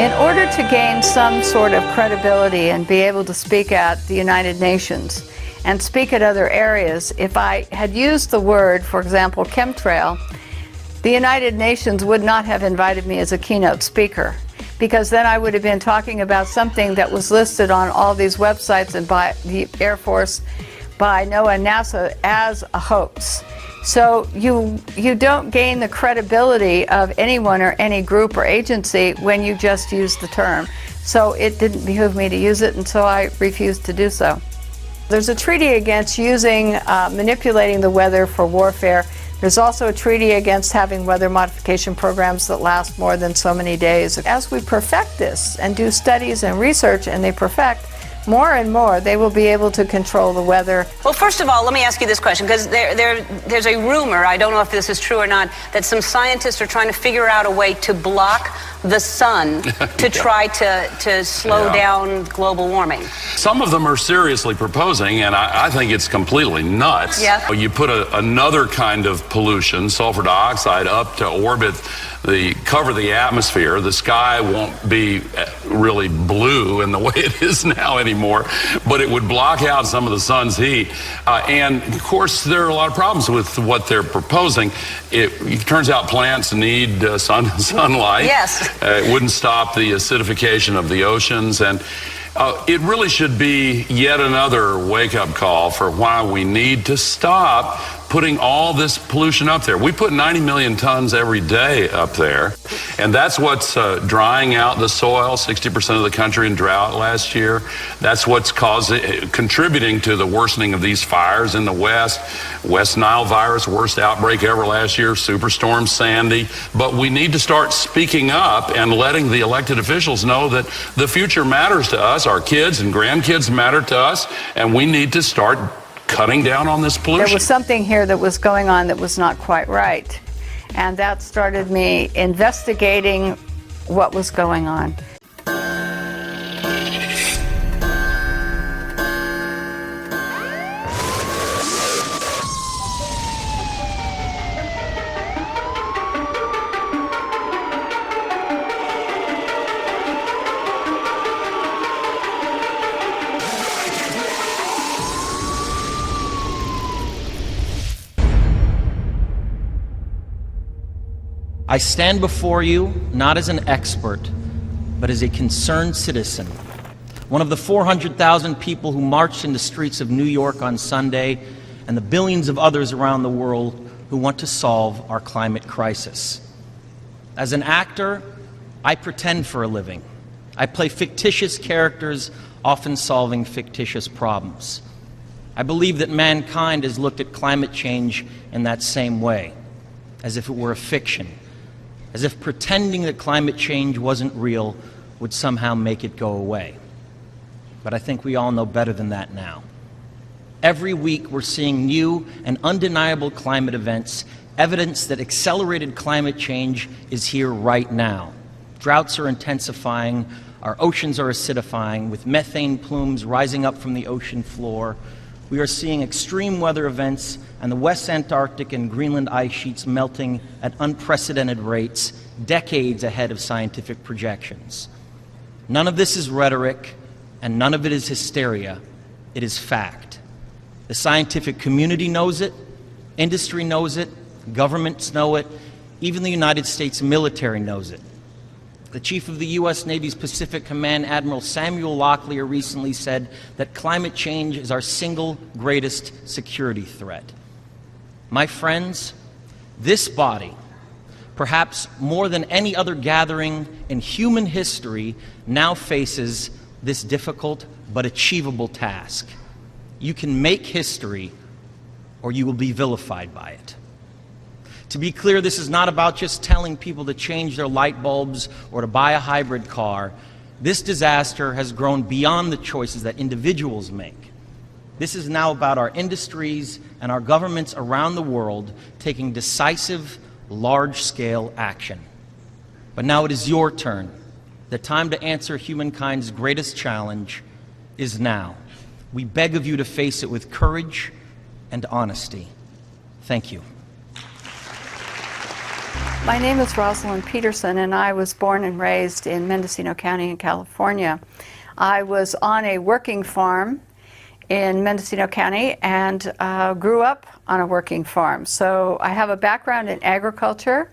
In order to gain some sort of credibility and be able to speak at the United Nations and speak at other areas, if I had used the word, for example, chemtrail, the United Nations would not have invited me as a keynote speaker, because then I would have been talking about something that was listed on all these websites and by the Air Force, by NOAA and NASA as a hoax. So you don't gain the credibility of anyone or any group or agency when you just use the term. So it didn't behoove me to use it, and so I refused to do so. There's a treaty against manipulating the weather for warfare. There's also a treaty against having weather modification programs that last more than so many days. As we perfect this and do studies and research, and they perfect, more and more, they will be able to control the weather. Well, first of all, let me ask you this question, because there's a rumor, I don't know if this is true or not, that some scientists are trying to figure out a way to block the sun to try to slow down global warming. Some of them are seriously proposing, and I think it's completely nuts. Yeah. You put another kind of pollution, sulfur dioxide, up to orbit, cover the atmosphere. The sky won't be really blue in the way it is now anymore, but it would block out some of the sun's heat. And of course, there are a lot of problems with what they're proposing. It turns out plants need sunlight. Yes. It wouldn't stop the acidification of the oceans, and it really should be yet another wake-up call for why we need to stop putting all this pollution up there. We put 90 million tons every day up there, and that's what's drying out the soil. 60% of the country in drought last year. That's what's contributing to the worsening of these fires in the West Nile virus, worst outbreak ever last year, Superstorm Sandy. But we need to start speaking up and letting the elected officials know that the future matters to us, our kids and grandkids matter to us, and we need to start cutting down on this pollution. There was something here that was going on that was not quite right, and that started me investigating what was going on. I stand before you not as an expert, but as a concerned citizen, one of the 400,000 people who marched in the streets of New York on Sunday, and the billions of others around the world who want to solve our climate crisis. As an actor, I pretend for a living. I play fictitious characters, often solving fictitious problems. I believe that mankind has looked at climate change in that same way, as if it were a fiction. As if pretending that climate change wasn't real would somehow make it go away. But I think we all know better than that now. Every week we're seeing new and undeniable climate events, evidence that accelerated climate change is here right now. Droughts are intensifying, our oceans are acidifying, with methane plumes rising up from the ocean floor. We are seeing extreme weather events and the West Antarctic and Greenland ice sheets melting at unprecedented rates, decades ahead of scientific projections. None of this is rhetoric, and none of it is hysteria. It is fact. The scientific community knows it, industry knows it, governments know it, even the United States military knows it. The chief of the U.S. Navy's Pacific Command, Admiral Samuel Locklear, recently said that climate change is our single greatest security threat. My friends, this body, perhaps more than any other gathering in human history, now faces this difficult but achievable task. You can make history, or you will be vilified by it. To be clear, this is not about just telling people to change their light bulbs or to buy a hybrid car. This disaster has grown beyond the choices that individuals make. This is now about our industries and our governments around the world taking decisive, large-scale action. But now it is your turn. The time to answer humankind's greatest challenge is now. We beg of you to face it with courage and honesty. Thank you. My name is Rosalind Peterson, and I was born and raised in Mendocino County in California. I was on a working farm in Mendocino County and grew up on a working farm. So I have a background in agriculture.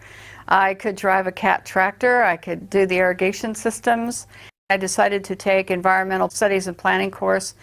I could drive a cat tractor. I could do the irrigation systems. I decided to take environmental studies and planning course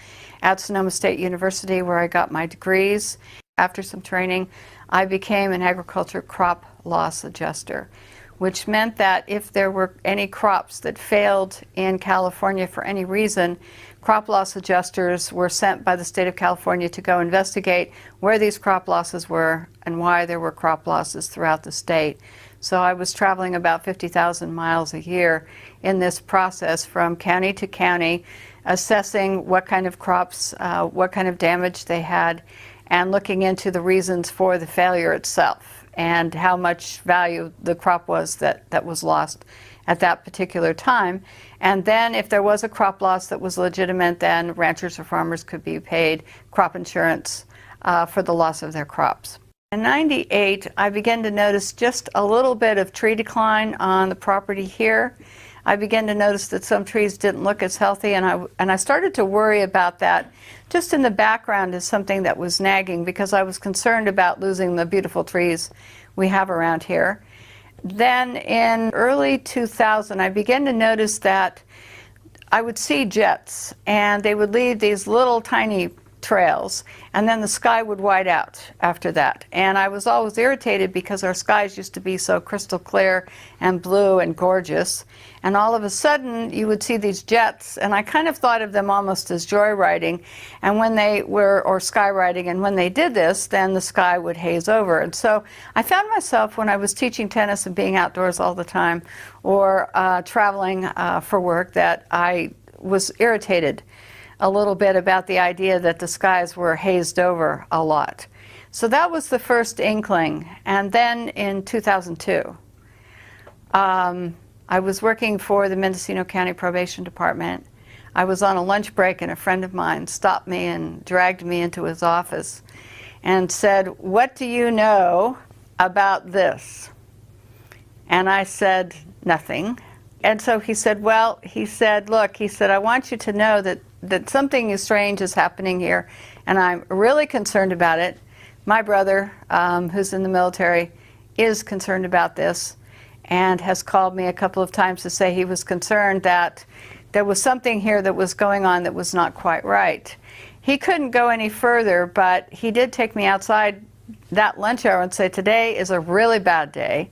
at Sonoma State University, where I got my degrees. After some training, I became an agriculture crop loss adjuster, which meant that if there were any crops that failed in California for any reason, crop loss adjusters were sent by the state of California to go investigate where these crop losses were and why there were crop losses throughout the state. So I was traveling about 50,000 miles a year in this process from county to county, assessing what kind of crops, what kind of damage they had, and looking into the reasons for the failure itself and how much value the crop was that was lost at that particular time. And then if there was a crop loss that was legitimate, then ranchers or farmers could be paid crop insurance for the loss of their crops. In '98, I began to notice just a little bit of tree decline on the property here. I began to notice that some trees didn't look as healthy, and I started to worry about that just in the background as something that was nagging, because I was concerned about losing the beautiful trees we have around here. Then in early 2000, I began to notice that I would see jets, and they would leave these little tiny trails, and then the sky would white out after that. And I was always irritated because our skies used to be so crystal clear and blue and gorgeous, and all of a sudden you would see these jets, and I kind of thought of them almost as joyriding, and when they were, or skywriting, and when they did this, then the sky would haze over. And so I found myself, when I was teaching tennis and being outdoors all the time, or traveling for work, that I was irritated a little bit about the idea that the skies were hazed over a lot. So that was the first inkling. And then in 2002, I was working for the Mendocino County Probation Department. I was on a lunch break, and a friend of mine stopped me and dragged me into his office and said, "What do you know about this?" And I said, "Nothing." And so he said, "Well," he said, "look," he said, "I want you to know that something strange is happening here, and I'm really concerned about it. My brother, who's in the military, is concerned about this and has called me a couple of times to say he was concerned that there was something here that was going on that was not quite right." He couldn't go any further, but he did take me outside that lunch hour and say, "Today is a really bad day."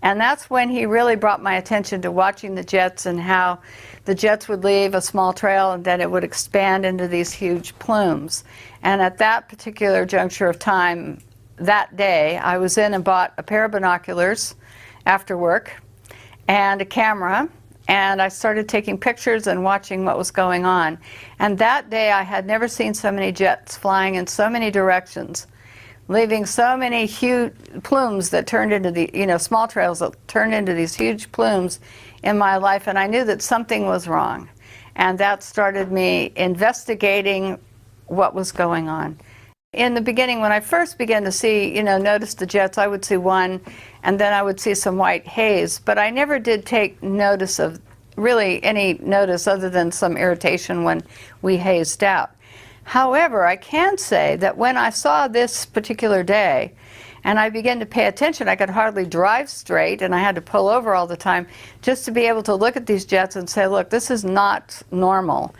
And that's when he really brought my attention to watching the jets, and how the jets would leave a small trail and then it would expand into these huge plumes. And at that particular juncture of time, that day, I was in and bought a pair of binoculars after work and a camera, and I started taking pictures and watching what was going on. And that day I had never seen so many jets flying in so many directions, leaving so many huge plumes that turned into the, small trails that turned into these huge plumes in my life. And I knew that something was wrong. And that started me investigating what was going on. In the beginning, when I first began to see, notice the jets, I would see one, and then I would see some white haze. But I never did take notice of, really any notice other than some irritation when we hazed out. However, I can say that when I saw this particular day and I began to pay attention, I could hardly drive straight, and I had to pull over all the time just to be able to look at these jets and say, look, this is not normal.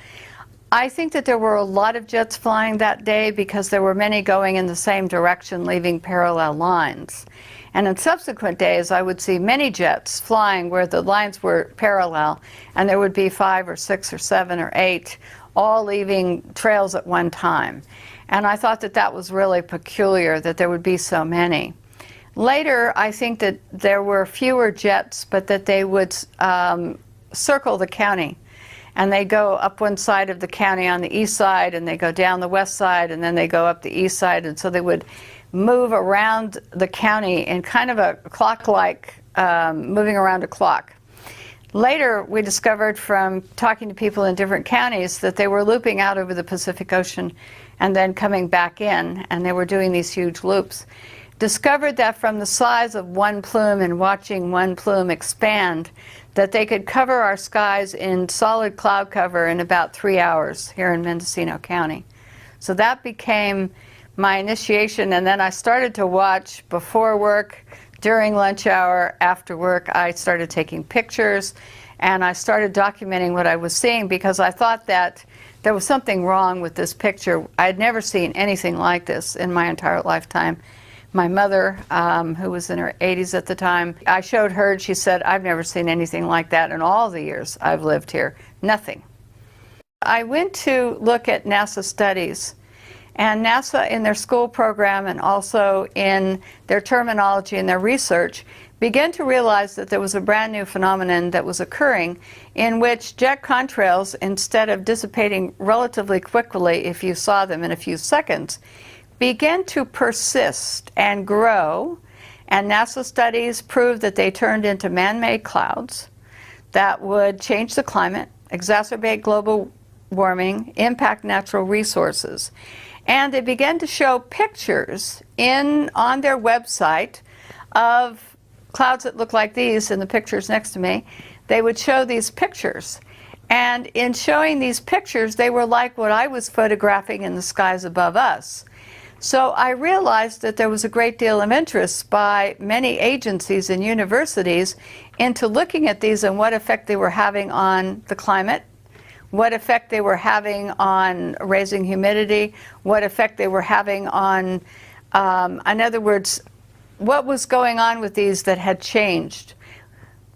I think that there were a lot of jets flying that day because there were many going in the same direction, leaving parallel lines. And in subsequent days, I would see many jets flying where the lines were parallel, and there would be 5 or 6 or 7 or 8 all leaving trails at one time. And I thought that that was really peculiar, that there would be so many. Later, I think that there were fewer jets, but that they would circle the county. And they go up one side of the county on the east side, and they go down the west side, and then they go up the east side. And so they would move around the county in kind of a clock-like, moving around a clock. Later, we discovered from talking to people in different counties that they were looping out over the Pacific Ocean and then coming back in, and they were doing these huge loops. discovered that from the size of one plume and watching one plume expand, that they could cover our skies in solid cloud cover in about 3 hours here in Mendocino County. So that became my initiation, and then I started to watch before work, during lunch hour, after work. I started taking pictures, and I started documenting what I was seeing because I thought that there was something wrong with this picture. I had never seen anything like this in my entire lifetime. My mother, who was in her 80s at the time, I showed her and she said, I've never seen anything like that in all the years I've lived here. Nothing. I went to look at NASA studies, and NASA in their school program and also in their terminology and their research began to realize that there was a brand new phenomenon that was occurring in which jet contrails, instead of dissipating relatively quickly if you saw them in a few seconds, began to persist and grow, and NASA studies proved that they turned into man-made clouds that would change the climate, exacerbate global warming, impact natural resources. And they began to show pictures on their website of clouds that look like these in the pictures next to me. They would show these pictures. And in showing these pictures, they were like what I was photographing in the skies above us. So I realized that there was a great deal of interest by many agencies and universities into looking at these and what effect they were having on the climate, what effect they were having on raising humidity, what effect they were having on, in other words, what was going on with these that had changed,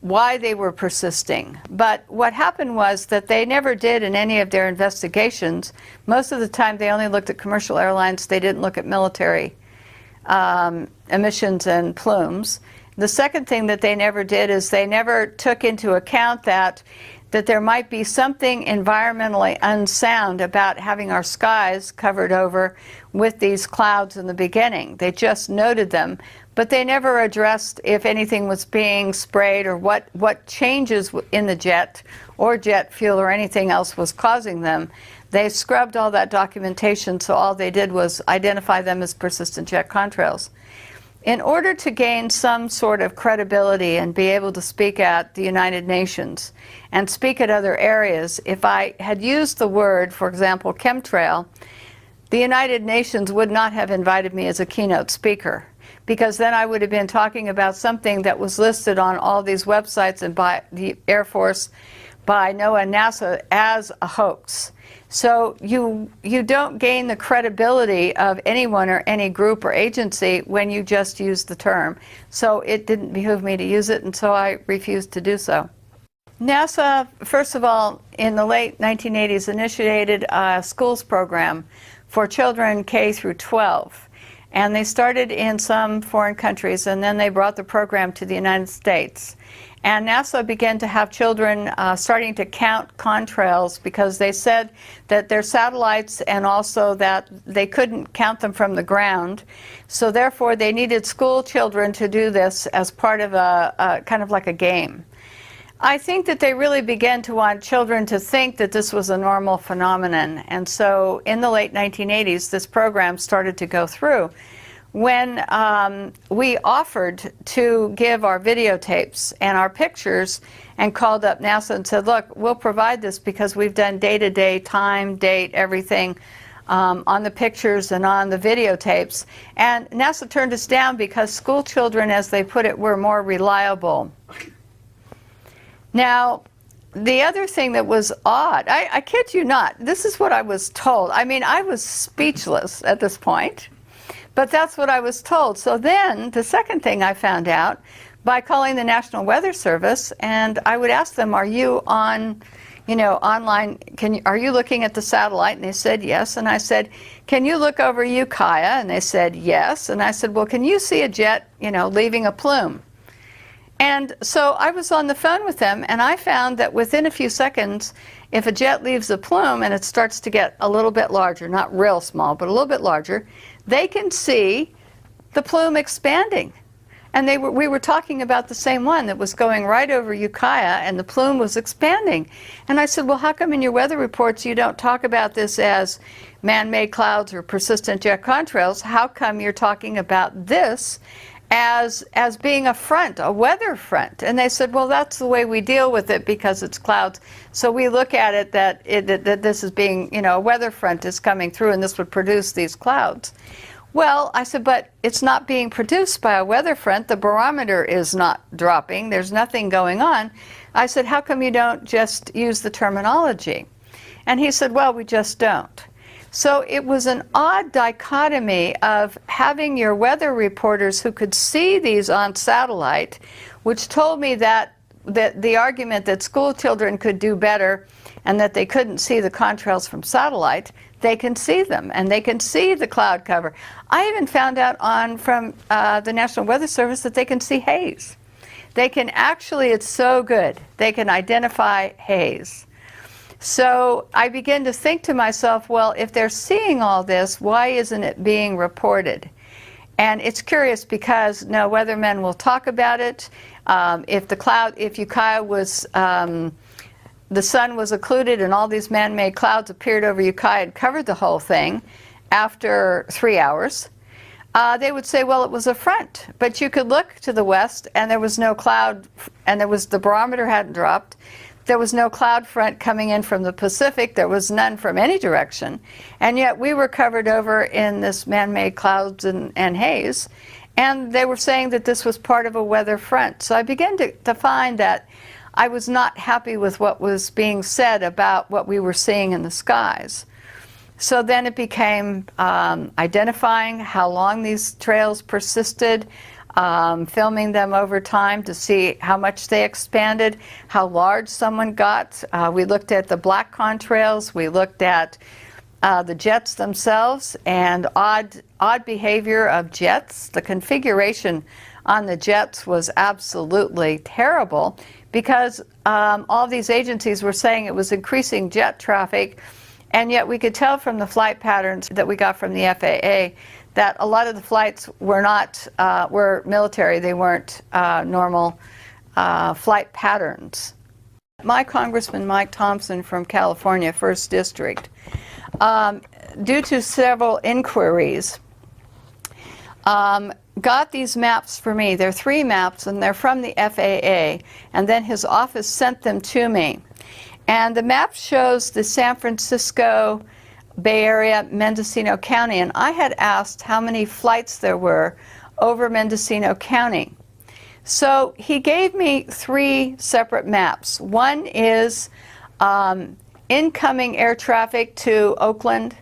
why they were persisting. But what happened was that they never did in any of their investigations. Most of the time they only looked at commercial airlines. They didn't look at military emissions and plumes. The second thing that they never did is they never took into account that there might be something environmentally unsound about having our skies covered over with these clouds in the beginning. They just noted them, but they never addressed if anything was being sprayed or what changes in the jet or jet fuel or anything else was causing them. They scrubbed all that documentation, so all they did was identify them as persistent jet contrails. In order to gain some sort of credibility and be able to speak at the United Nations and speak at other areas, if I had used the word, for example, chemtrail, the United Nations would not have invited me as a keynote speaker, because then I would have been talking about something that was listed on all these websites and by the Air Force, by NOAA and NASA as a hoax. So you don't gain the credibility of anyone or any group or agency when you just use the term. So it didn't behoove me to use it, and so I refused to do so. NASA, first of all, in the late 1980s, initiated a schools program for children K through 12. And they started in some foreign countries, and then they brought the program to the United States. And NASA began to have children starting to count contrails because they said that they're satellites and also that they couldn't count them from the ground. So therefore they needed school children to do this as part of a kind of like a game. I think that they really began to want children to think that this was a normal phenomenon. And so in the late 1980s, this program started to go through. When we offered to give our videotapes and our pictures and called up NASA and said, look, we'll provide this because we've done day-to-day, time, date, everything on the pictures and on the videotapes. And NASA turned us down because school children, as they put it, were more reliable. Now, the other thing that was odd, I kid you not, this is what I was told. I mean, I was speechless at this point. But that's what I was told. So then the second thing I found out by calling the National Weather Service, and I would ask them, are you on, online, are you looking at the satellite? And they said yes. And I said, can you look over Ukiah? And they said yes. And I said, well, can you see a jet, leaving a plume? And so I was on the phone with them, and I found that within a few seconds, if a jet leaves a plume and it starts to get a little bit larger, not real small, but a little bit larger, they can see the plume expanding. And we were talking about the same one that was going right over Ukiah, and the plume was expanding. And I said, well, how come in your weather reports you don't talk about this as man-made clouds or persistent jet contrails? How come you're talking about this as being a front, a weather front? And they said, well, that's the way we deal with it because it's clouds. So we look at it that this is being, a weather front is coming through and this would produce these clouds. Well, I said, but it's not being produced by a weather front. The barometer is not dropping. There's nothing going on. I said, how come you don't just use the terminology? And he said, well, we just don't. So it was an odd dichotomy of having your weather reporters who could see these on satellite, which told me that the argument that school children could do better and that they couldn't see the contrails from satellite, they can see them and they can see the cloud cover. I even found out from the National Weather Service that they can see haze. They can actually, it's so good, they can identify haze. So I began to think to myself, well, if they're seeing all this, why isn't it being reported? And it's curious because no weathermen will talk about it. If Ukiah was, the sun was occluded and all these man-made clouds appeared over Ukiah and covered the whole thing after 3 hours, they would say, well, it was a front. But you could look to the west and there was no cloud, and the barometer hadn't dropped. There was no cloud front coming in from the Pacific. There was none from any direction. And yet we were covered over in this man-made clouds and haze. And they were saying that this was part of a weather front. So I began to find that I was not happy with what was being said about what we were seeing in the skies. So then it became identifying how long these trails persisted, filming them over time to see how much they expanded, how large someone got. We looked at the black contrails, we looked at the jets themselves, and odd behavior of jets. The configuration on the jets was absolutely terrible because all these agencies were saying it was increasing jet traffic, and yet we could tell from the flight patterns that we got from the FAA that a lot of the flights were military. They weren't normal flight patterns. My Congressman Mike Thompson from California, 1st District, due to several inquiries, got these maps for me. They're 3 maps, and they're from the FAA, and then his office sent them to me. And the map shows the San Francisco Bay Area, Mendocino County, and I had asked how many flights there were over Mendocino County. So he gave me 3 separate maps. One is incoming air traffic to Oakland,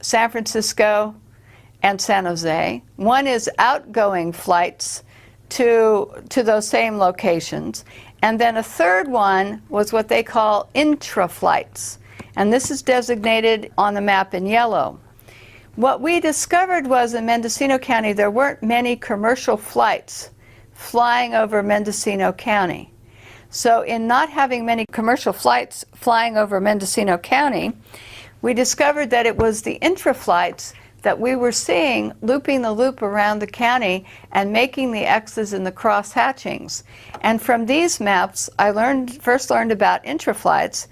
San Francisco, and San Jose. One is outgoing flights to those same locations. And then a third one was what they call intra-flights. And this is designated on the map in yellow. What we discovered was in Mendocino County there weren't many commercial flights flying over Mendocino County. So in not having many commercial flights flying over Mendocino County, we discovered that it was the intra-flights that we were seeing looping the loop around the county and making the X's in the cross hatchings. And from these maps, I first learned about intra-flights,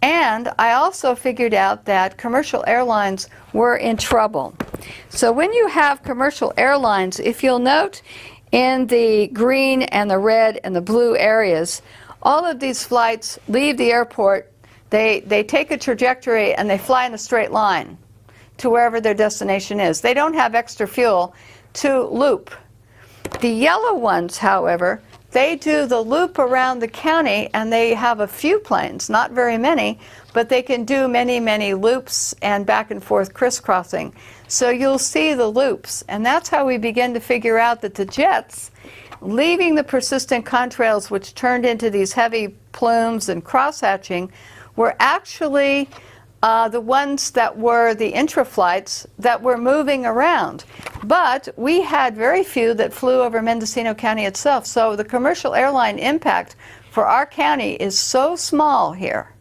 and I also figured out that commercial airlines were in trouble. So when you have commercial airlines, if you'll note in the green and the red and the blue areas, all of these flights leave the airport, they take a trajectory and they fly in a straight line to wherever their destination is. They don't have extra fuel to loop. The yellow ones, however, they do the loop around the county, and they have a few planes, not very many, but they can do many, many loops and back and forth crisscrossing. So you'll see the loops, and that's how we begin to figure out that the jets, leaving the persistent contrails, which turned into these heavy plumes and cross-hatching, were actually the ones that were the intra-flights that were moving around. But we had very few that flew over Mendocino County itself. So the commercial airline impact for our county is so small here,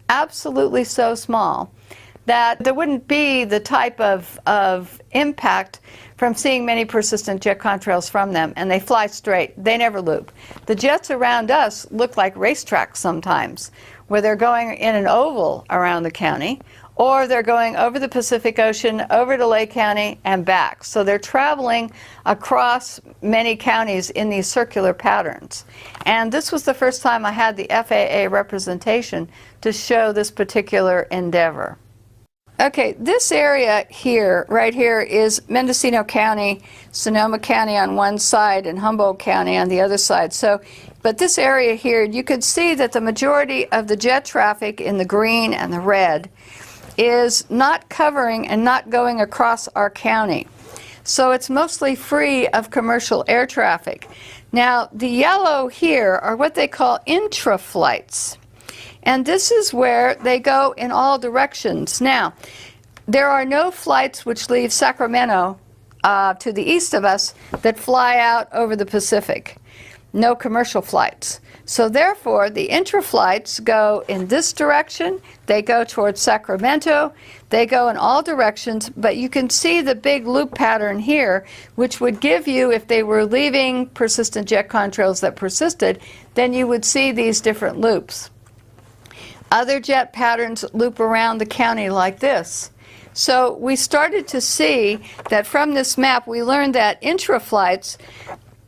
absolutely so small, that there wouldn't be the type of impact from seeing many persistent jet contrails from them, and they fly straight. They never loop. The jets around us look like racetracks sometimes, where they're going in an oval around the county, or they're going over the Pacific Ocean, over to Lake County, and back. So they're traveling across many counties in these circular patterns. And this was the first time I had the FAA representation to show this particular endeavor. Okay, this area here, right here, is Mendocino County, Sonoma County on one side, and Humboldt County on the other side. So, but this area here, you could see that the majority of the jet traffic in the green and the red is not covering and not going across our county. So it's mostly free of commercial air traffic. Now, the yellow here are what they call intra-flights. And this is where they go in all directions. Now, there are no flights which leave Sacramento to the east of us that fly out over the Pacific. No commercial flights. So therefore, the intra-flights go in this direction. They go towards Sacramento. They go in all directions, but you can see the big loop pattern here, which would give you, if they were leaving persistent jet contrails that persisted, then you would see these different loops. Other jet patterns loop around the county like this. So we started to see that from this map, we learned that intra-flights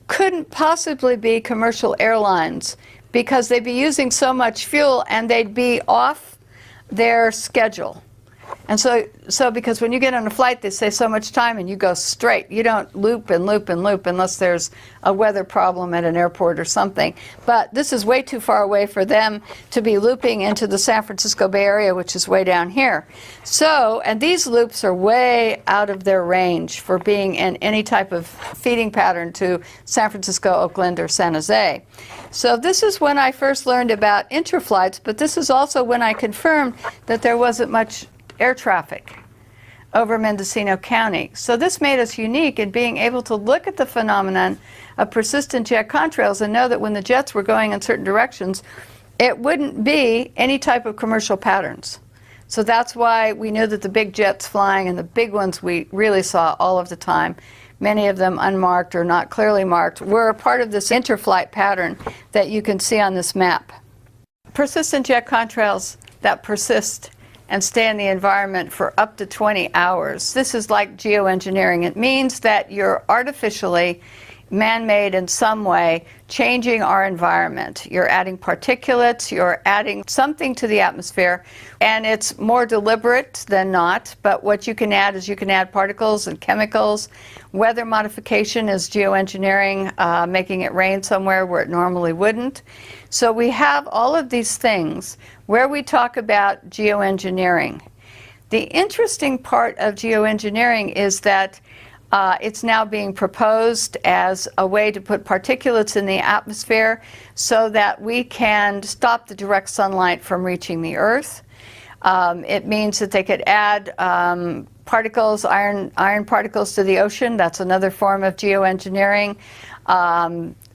couldn't possibly be commercial airlines because they'd be using so much fuel and they'd be off their schedule. And so because when you get on a flight, they say so much time and you go straight. You don't loop and loop and loop unless there's a weather problem at an airport or something. But this is way too far away for them to be looping into the San Francisco Bay Area, which is way down here. So, and these loops are way out of their range for being in any type of feeding pattern to San Francisco, Oakland, or San Jose. So this is when I first learned about intraflights, but this is also when I confirmed that there wasn't much air traffic over Mendocino County. So this made us unique in being able to look at the phenomenon of persistent jet contrails and know that when the jets were going in certain directions, it wouldn't be any type of commercial patterns. So that's why we knew that the big jets flying, and the big ones we really saw all of the time, many of them unmarked or not clearly marked, were a part of this interflight pattern that you can see on this map. Persistent jet contrails that persist and stay in the environment for up to 20 hours. This is like geoengineering. It means that you're artificially, man-made in some way, changing our environment. You're adding particulates, you're adding something to the atmosphere, and it's more deliberate than not, but what you can add is you can add particles and chemicals. Weather modification is geoengineering, making it rain somewhere where it normally wouldn't. So we have all of these things where we talk about geoengineering. The interesting part of geoengineering is that it's now being proposed as a way to put particulates in the atmosphere so that we can stop the direct sunlight from reaching the Earth. It means that they could add particles, iron particles to the ocean. That's another form of geoengineering.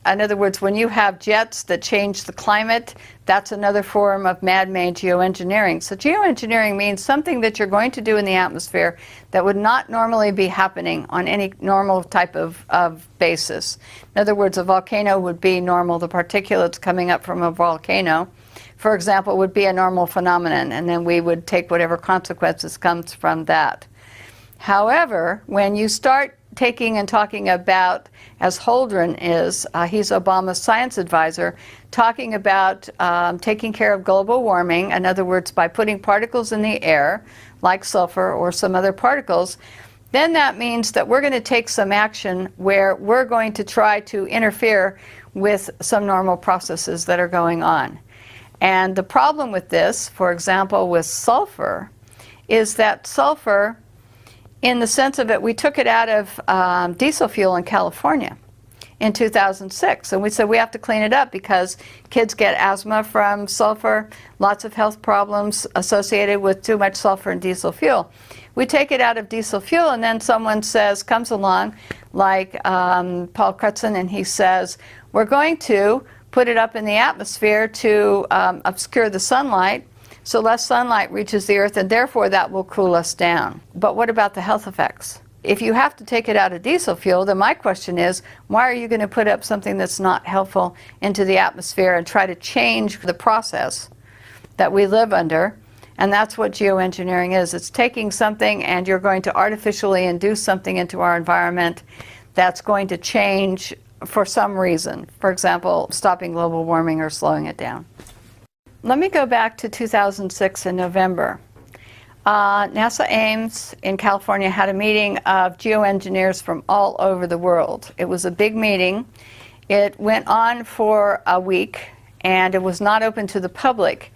In other words, when you have jets that change the climate, that's another form of man-made geoengineering. So geoengineering means something that you're going to do in the atmosphere that would not normally be happening on any normal type of basis. In other words, a volcano would be normal. The particulates coming up from a volcano, for example, would be a normal phenomenon, and then we would take whatever consequences comes from that. However, when you start taking and talking about, as Holdren is, he's Obama's science advisor, talking about taking care of global warming, in other words, by putting particles in the air, like sulfur or some other particles, then that means that we're going to take some action where we're going to try to interfere with some normal processes that are going on. And the problem with this, for example, with sulfur, is that sulfur, in the sense of it, we took it out of diesel fuel in California in 2006. And we said we have to clean it up because kids get asthma from sulfur, lots of health problems associated with too much sulfur in diesel fuel. We take it out of diesel fuel, and then someone comes along, like Paul Crutzen, and he says, we're going to put it up in the atmosphere to obscure the sunlight, so less sunlight reaches the Earth, and therefore that will cool us down. But what about the health effects? If you have to take it out of diesel fuel, then my question is, why are you going to put up something that's not helpful into the atmosphere and try to change the process that we live under? And that's what geoengineering is. It's taking something and you're going to artificially induce something into our environment that's going to change for some reason. For example, stopping global warming or slowing it down. Let me go back to 2006 in November. NASA Ames in California had a meeting of geoengineers from all over the world. It was a big meeting. It went on for a week and it was not open to the public.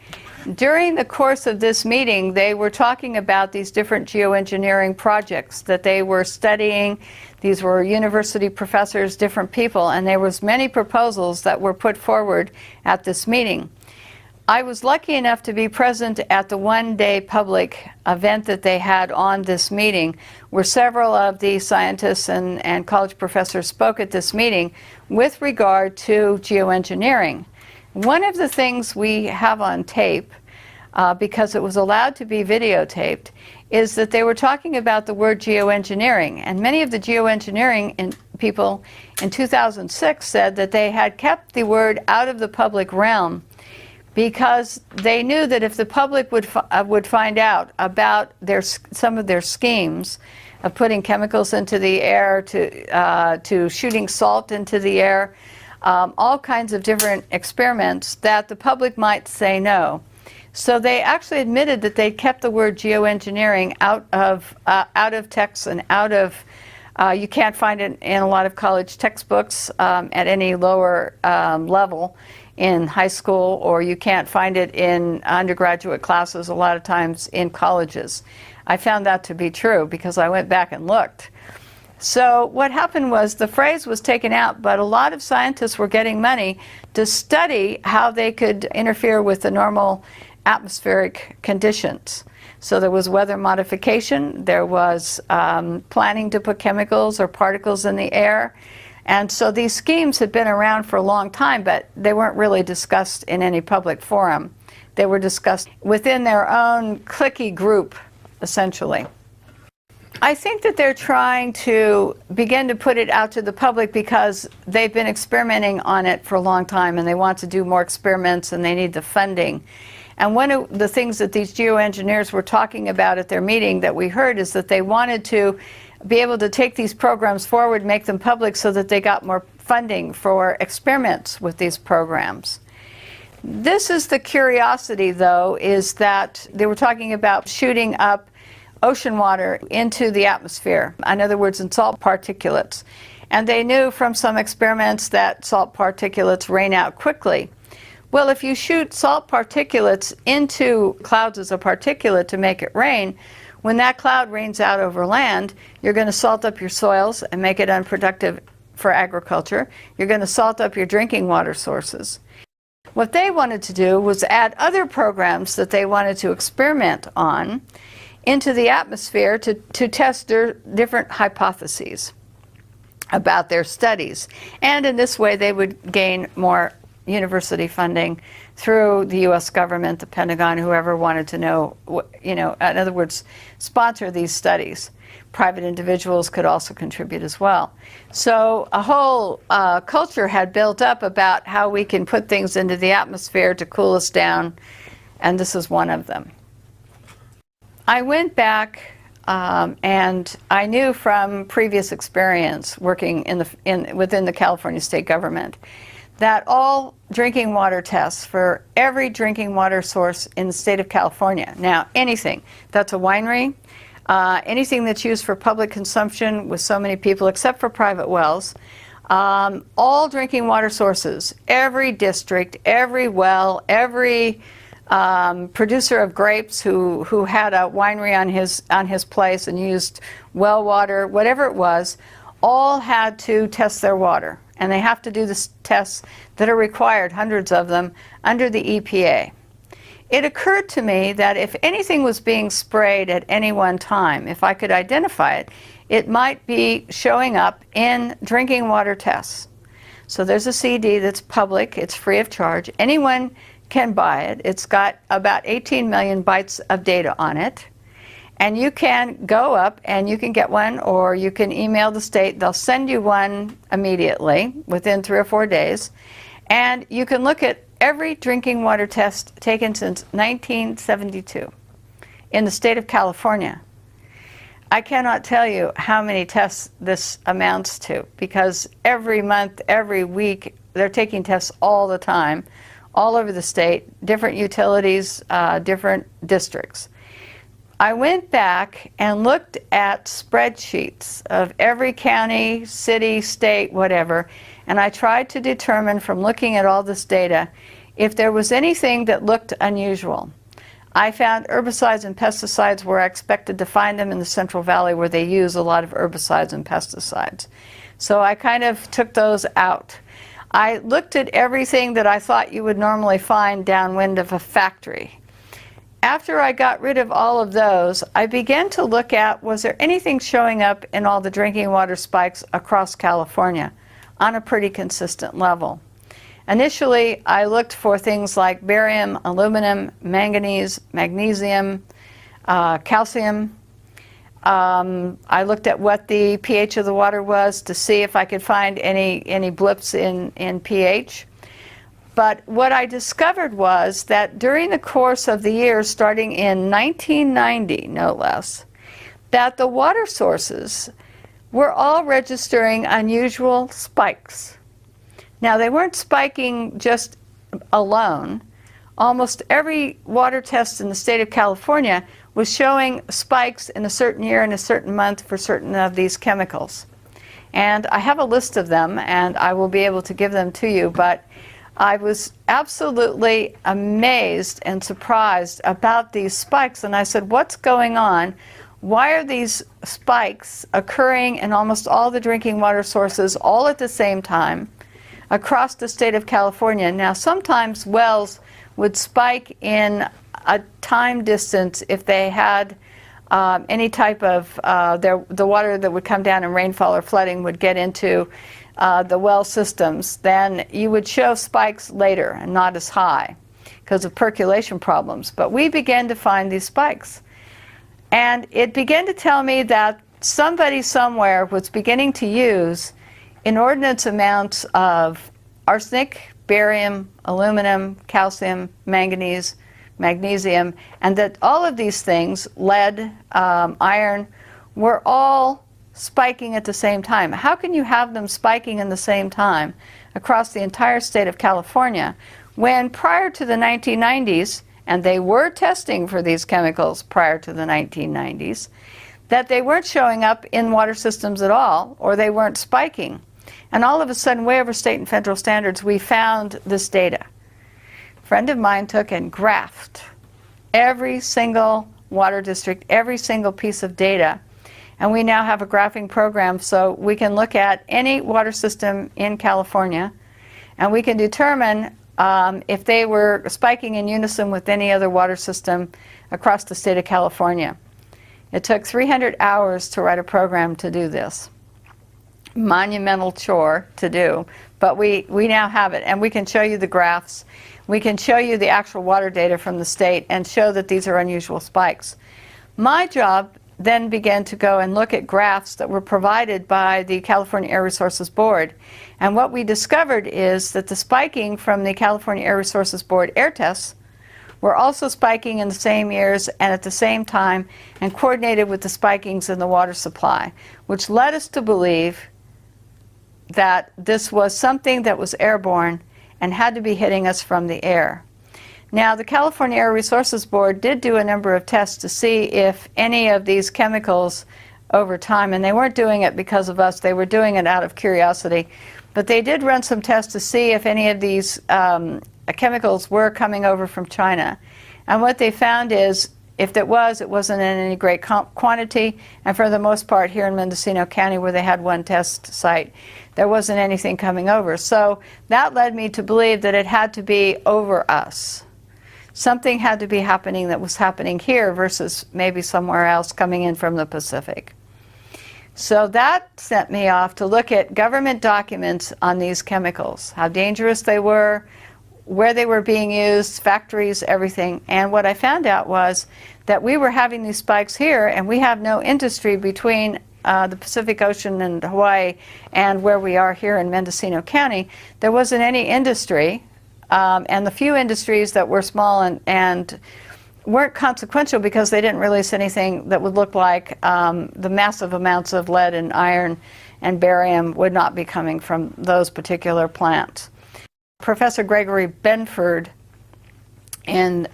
During the course of this meeting, they were talking about these different geoengineering projects that they were studying. These were university professors, different people, and there was many proposals that were put forward at this meeting. I was lucky enough to be present at the one-day public event that they had on this meeting, where several of the scientists and college professors spoke at this meeting with regard to geoengineering. One of the things we have on tape, because it was allowed to be videotaped, is that they were talking about the word geoengineering. And many of the geoengineering people in 2006 said that they had kept the word out of the public realm because they knew that if the public would find out about some of their schemes of putting chemicals into the air, to shooting salt into the air, all kinds of different experiments, that the public might say no. So they actually admitted that they kept the word geoengineering out of texts and out of, you can't find it in a lot of college textbooks at any lower level in high school, or you can't find it in undergraduate classes a lot of times in colleges. I found that to be true because I went back and looked. So what happened was the phrase was taken out, but a lot of scientists were getting money to study how they could interfere with the normal atmospheric conditions. So there was weather modification, there was planning to put chemicals or particles in the air. And so these schemes had been around for a long time, but they weren't really discussed in any public forum. They were discussed within their own cliquey group, essentially. I think that they're trying to begin to put it out to the public because they've been experimenting on it for a long time and they want to do more experiments and they need the funding. And one of the things that these geoengineers were talking about at their meeting that we heard is that they wanted to be able to take these programs forward, make them public so that they got more funding for experiments with these programs. This is the curiosity, though, is that they were talking about shooting up ocean water into the atmosphere, in other words, in salt particulates. And they knew from some experiments that salt particulates rain out quickly. Well, if you shoot salt particulates into clouds as a particulate to make it rain, when that cloud rains out over land, you're going to salt up your soils and make it unproductive for agriculture. You're going to salt up your drinking water sources. What they wanted to do was add other programs that they wanted to experiment on into the atmosphere to test their different hypotheses about their studies. And in this way, they would gain more university funding through the U.S. government, the Pentagon, whoever wanted to know, in other words, sponsor these studies. Private individuals could also contribute as well. So a whole culture had built up about how we can put things into the atmosphere to cool us down, and this is one of them. I went back and I knew from previous experience working within the California state government that all drinking water tests for every drinking water source in the state of California, now anything that's a winery, anything that's used for public consumption with so many people except for private wells, all drinking water sources, every district, every well, every producer of grapes who had a winery on his place and used well water, whatever it was, all had to test their water. And they have to do the tests that are required, hundreds of them, under the EPA. It occurred to me that if anything was being sprayed at any one time, if I could identify it, it might be showing up in drinking water tests. So there's a CD that's public, it's free of charge. Anyone can buy it. It's got about 18 million bytes of data on it. And you can go up and you can get one, or you can email the state. They'll send you one immediately within 3 or 4 days. And you can look at every drinking water test taken since 1972 in the state of California. I cannot tell you how many tests this amounts to, because every month, every week, they're taking tests all the time, all over the state, different utilities, different districts. I went back and looked at spreadsheets of every county, city, state, whatever, and I tried to determine from looking at all this data if there was anything that looked unusual. I found herbicides and pesticides where I expected to find them in the Central Valley, where they use a lot of herbicides and pesticides. So I kind of took those out. I looked at everything that I thought you would normally find downwind of a factory. After I got rid of all of those, I began to look at, was there anything showing up in all the drinking water spikes across California on a pretty consistent level? Initially, I looked for things like barium, aluminum, manganese, magnesium, calcium. I looked at what the pH of the water was to see if I could find any blips in pH. But what I discovered was that during the course of the year, starting in 1990, no less, that the water sources were all registering unusual spikes. Now, they weren't spiking just alone. Almost every water test in the state of California was showing spikes in a certain year and a certain month for certain of these chemicals. And I have a list of them, and I will be able to give them to you, but I was absolutely amazed and surprised about these spikes, and I said, what's going on? Why are these spikes occurring in almost all the drinking water sources all at the same time across the state of California? Now, sometimes wells would spike in a time distance if they had any type of, the water that would come down in rainfall or flooding would get into the well systems. Then you would show spikes later and not as high because of percolation problems. But we began to find these spikes. And it began to tell me that somebody somewhere was beginning to use inordinate amounts of arsenic, barium, aluminum, calcium, manganese, magnesium, and that all of these things, lead, iron, were all spiking at the same time. How can you have them spiking in the same time across the entire state of California when prior to the 1990s, and they were testing for these chemicals prior to the 1990s, that they weren't showing up in water systems at all, or they weren't spiking? And all of a sudden, way over state and federal standards, we found this data. A friend of mine took and graphed every single water district, every single piece of data, and we now have a graphing program so we can look at any water system in California, and we can determine if they were spiking in unison with any other water system across the state of California. It took 300 hours to write a program to do this. Monumental chore to do, but we now have it, and we can show you the graphs. We can show you the actual water data from the state and show that these are unusual spikes. My job then began to go and look at graphs that were provided by the California Air Resources Board. And what we discovered is that the spiking from the California Air Resources Board air tests were also spiking in the same years and at the same time, and coordinated with the spikings in the water supply, which led us to believe that this was something that was airborne and had to be hitting us from the air. Now, the California Air Resources Board did do a number of tests to see if any of these chemicals over time, and they weren't doing it because of us, they were doing it out of curiosity, but they did run some tests to see if any of these chemicals were coming over from China. And what they found is, if it wasn't in any great quantity, and for the most part here in Mendocino County, where they had one test site, there wasn't anything coming over. So that led me to believe that it had to be over us. Something had to be happening that was happening here versus maybe somewhere else coming in from the Pacific. So that sent me off to look at government documents on these chemicals, how dangerous they were, where they were being used, factories, everything. And what I found out was that we were having these spikes here, and we have no industry between the Pacific Ocean and Hawaii and where we are here in Mendocino County. There wasn't any industry, and the few industries that were small and weren't consequential because they didn't release anything that would look like the massive amounts of lead and iron and barium would not be coming from those particular plants. Professor Gregory Benford in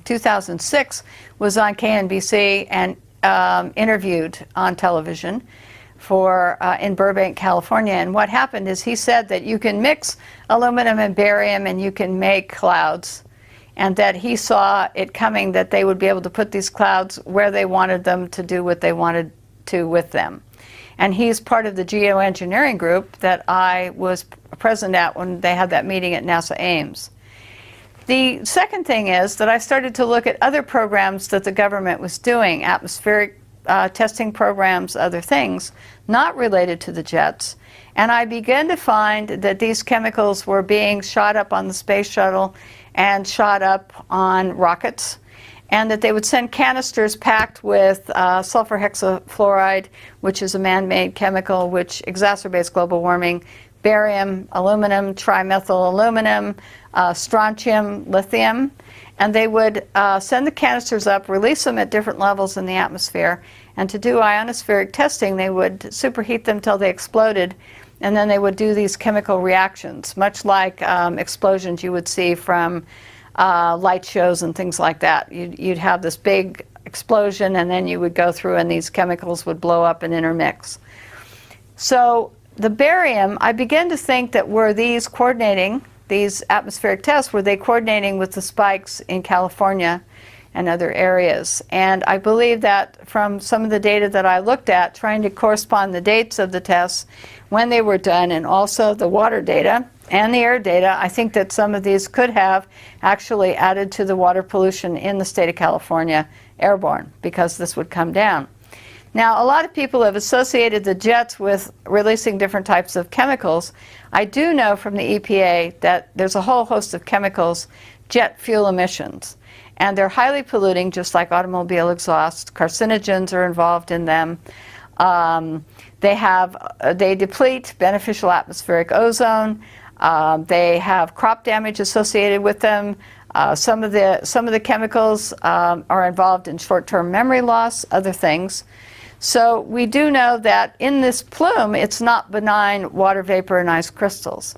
2006 was on KNBC and interviewed on television in Burbank, California. And what happened is he said that you can mix aluminum and barium and you can make clouds, and that he saw it coming that they would be able to put these clouds where they wanted them to do what they wanted to with them. And he's part of the geoengineering group that I was present at when they had that meeting at NASA Ames. The second thing is that I started to look at other programs that the government was doing, atmospheric testing programs, other things, not related to the jets. And I began to find that these chemicals were being shot up on the space shuttle and shot up on rockets, and that they would send canisters packed with sulfur hexafluoride, which is a man-made chemical which exacerbates global warming, barium, aluminum, trimethyl aluminum, strontium, lithium, and they would send the canisters up, release them at different levels in the atmosphere, and to do ionospheric testing they would superheat them till they exploded, and then they would do these chemical reactions, much like explosions you would see from light shows and things like that. You'd have this big explosion, and then you would go through and these chemicals would blow up and intermix. So the barium, I began to think that were these coordinating, these atmospheric tests, were they coordinating with the spikes in California and other areas? And I believe that from some of the data that I looked at, trying to correspond the dates of the tests, when they were done, and also the water data and the air data, I think that some of these could have actually added to the water pollution in the state of California airborne, because this would come down. Now, a lot of people have associated the jets with releasing different types of chemicals. I do know from the EPA that there's a whole host of chemicals, jet fuel emissions, and they're highly polluting, just like automobile exhaust. Carcinogens are involved in them. They deplete beneficial atmospheric ozone. They have crop damage associated with them. Some of the chemicals are involved in short-term memory loss, other things. So we do know that in this plume, it's not benign water vapor and ice crystals.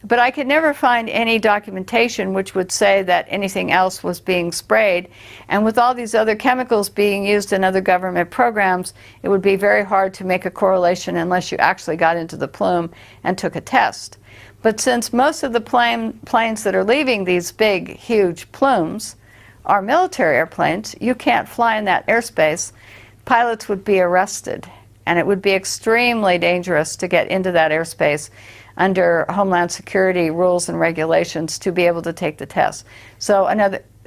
But I could never find any documentation which would say that anything else was being sprayed. And with all these other chemicals being used in other government programs, it would be very hard to make a correlation unless you actually got into the plume and took a test. But since most of the planes that are leaving these big, huge plumes are military airplanes, you can't fly in that airspace. Pilots would be arrested, and it would be extremely dangerous to get into that airspace under Homeland Security rules and regulations to be able to take the test. So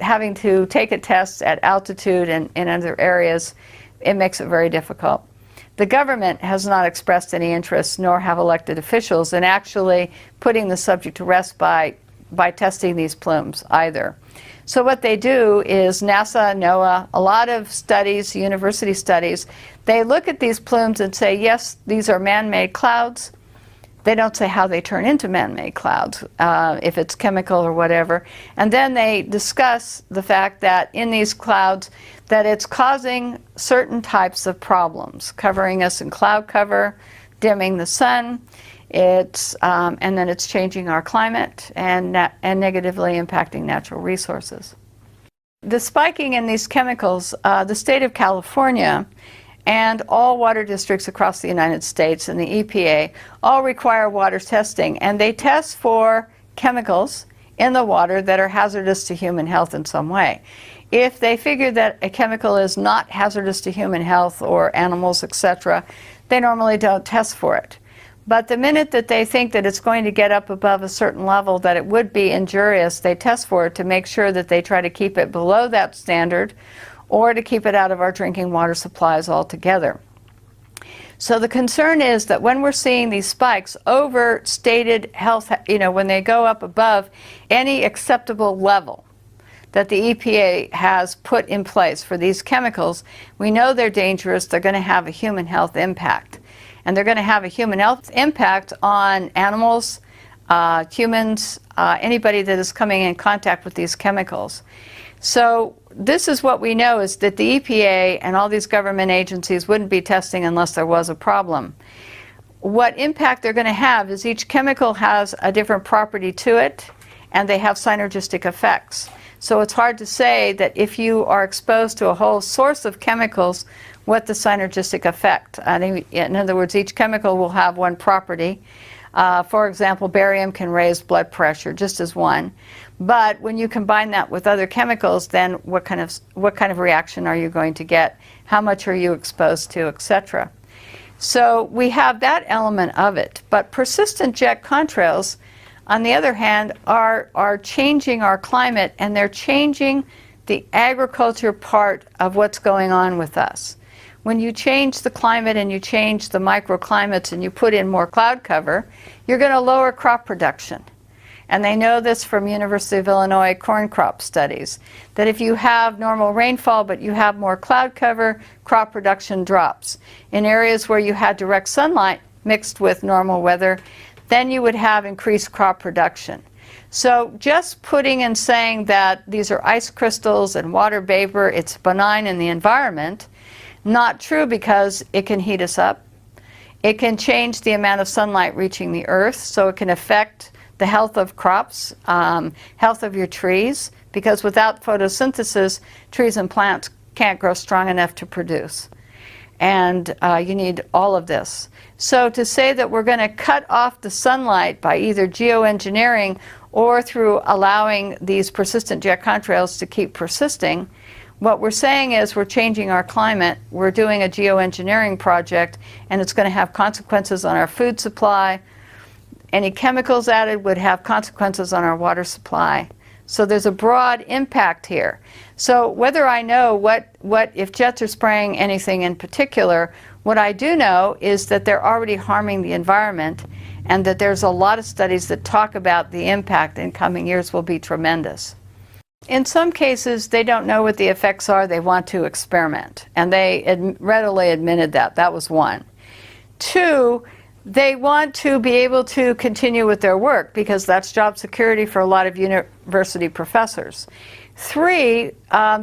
having to take a test at altitude and in other areas, it makes it very difficult. The government has not expressed any interest, nor have elected officials, in actually putting the subject to rest by testing these plumes either. So what they do is NASA, NOAA, a lot of studies, university studies, they look at these plumes and say, yes, these are man-made clouds. They don't say how they turn into man-made clouds, if it's chemical or whatever. And then they discuss the fact that in these clouds, that it's causing certain types of problems, covering us in cloud cover, dimming the sun, and then it's changing our climate and negatively impacting natural resources. The spiking in these chemicals, the state of California and all water districts across the United States and the EPA all require water testing, and they test for chemicals in the water that are hazardous to human health in some way. If they figure that a chemical is not hazardous to human health or animals, etc., they normally don't test for it. But the minute that they think that it's going to get up above a certain level that it would be injurious, they test for it to make sure that they try to keep it below that standard or to keep it out of our drinking water supplies altogether. So the concern is that when we're seeing these spikes over stated health, when they go up above any acceptable level that the EPA has put in place for these chemicals, we know they're dangerous, they're going to have a human health impact. And they're going to have a human health impact on animals, humans, anybody that is coming in contact with these chemicals. So this is what we know, is that the EPA and all these government agencies wouldn't be testing unless there was a problem. What impact they're going to have is each chemical has a different property to it, and they have synergistic effects. So it's hard to say that if you are exposed to a whole source of chemicals, what the synergistic effect. In other words, each chemical will have one property. For example, barium can raise blood pressure, just as one. But when you combine that with other chemicals, then what kind of reaction are you going to get? How much are you exposed to, etc. So we have that element of it. But persistent jet contrails, on the other hand, are changing our climate, and they're changing the agriculture part of what's going on with us. When you change the climate and you change the microclimates and you put in more cloud cover, you're going to lower crop production. And they know this from University of Illinois corn crop studies, that if you have normal rainfall but you have more cloud cover, crop production drops. In areas where you had direct sunlight mixed with normal weather, then you would have increased crop production. So just putting and saying that these are ice crystals and water vapor, it's benign in the environment, not true, because it can heat us up. It can change the amount of sunlight reaching the earth, so it can affect the health of crops, health of your trees, because without photosynthesis, trees and plants can't grow strong enough to produce. And you need all of this. So to say that we're going to cut off the sunlight by either geoengineering or through allowing these persistent jet contrails to keep persisting, what we're saying is we're changing our climate, we're doing a geoengineering project, and it's going to have consequences on our food supply. Any chemicals added would have consequences on our water supply. So there's a broad impact here. So whether I know what if jets are spraying anything in particular, what I do know is that they're already harming the environment, and that there's a lot of studies that talk about the impact in coming years will be tremendous. In some cases, they don't know what the effects are. They want to experiment, and they readily admitted that. That was one. Two, they want to be able to continue with their work, because that's job security for a lot of university professors. Three,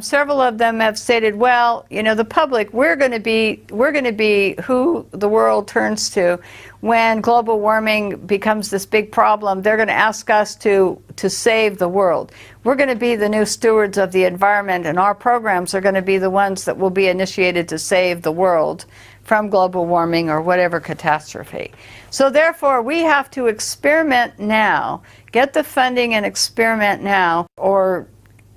several of them have stated, well, the public, we're going to be who the world turns to when global warming becomes this big problem. They're going to ask us to save the world. We're going to be the new stewards of the environment, and our programs are going to be the ones that will be initiated to save the world from global warming or whatever catastrophe. So therefore, we have to experiment now, get the funding and experiment now, or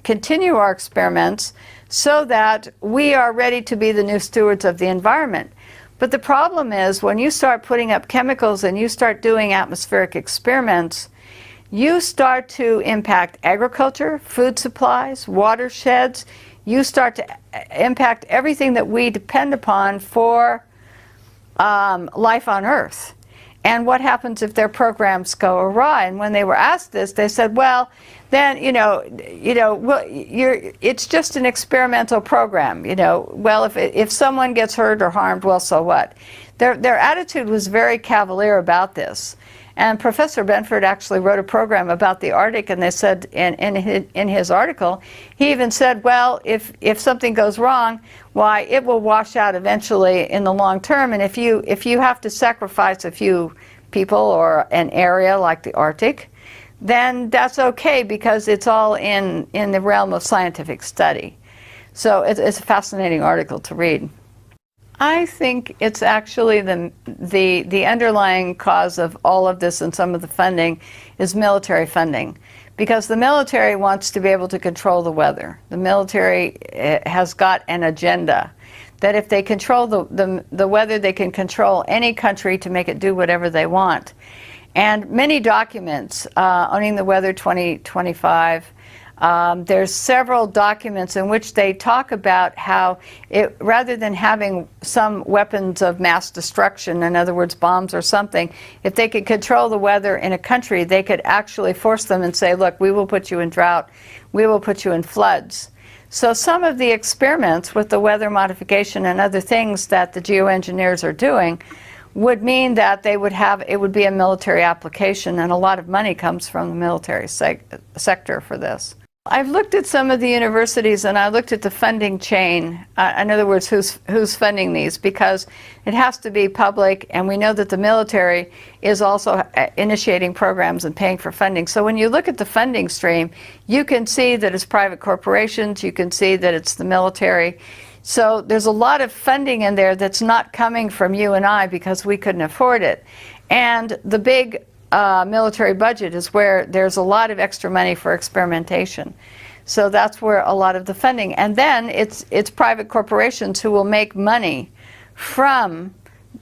continue our experiments so that we are ready to be the new stewards of the environment. But the problem is, when you start putting up chemicals and you start doing atmospheric experiments, you start to impact agriculture, food supplies, watersheds. You start to impact everything that we depend upon for life on Earth. And what happens if their programs go awry? And when they were asked this, they said, well, then, it's just an experimental program. Well, if someone gets hurt or harmed, well, so what? Their attitude was very cavalier about this. And Professor Benford actually wrote a program about the Arctic, and they said in his article, he even said, well, if something goes wrong, why, it will wash out eventually in the long term. And if you have to sacrifice a few people or an area like the Arctic, then that's okay, because it's all in the realm of scientific study. So it's a fascinating article to read. I think it's actually the underlying cause of all of this, and some of the funding is military funding, because the military wants to be able to control the weather. The military has got an agenda that if they control the weather, they can control any country to make it do whatever they want. And many documents, Owning the Weather 2025, There's several documents in which they talk about how rather than having some weapons of mass destruction, in other words, bombs or something, if they could control the weather in a country, they could actually force them and say, look, we will put you in drought, we will put you in floods. So some of the experiments with the weather modification and other things that the geoengineers are doing would mean that they would have, it would be a military application, and a lot of money comes from the military sector for this. I've looked at some of the universities and I looked at the funding chain, in other words, who's funding these, because it has to be public, and we know that the military is also initiating programs and paying for funding. So when you look at the funding stream, you can see that it's private corporations, you can see that it's the military. So there's a lot of funding in there that's not coming from you and I because we couldn't afford it. And the big military budget is where there's a lot of extra money for experimentation. So that's where a lot of the funding, and then it's private corporations who will make money from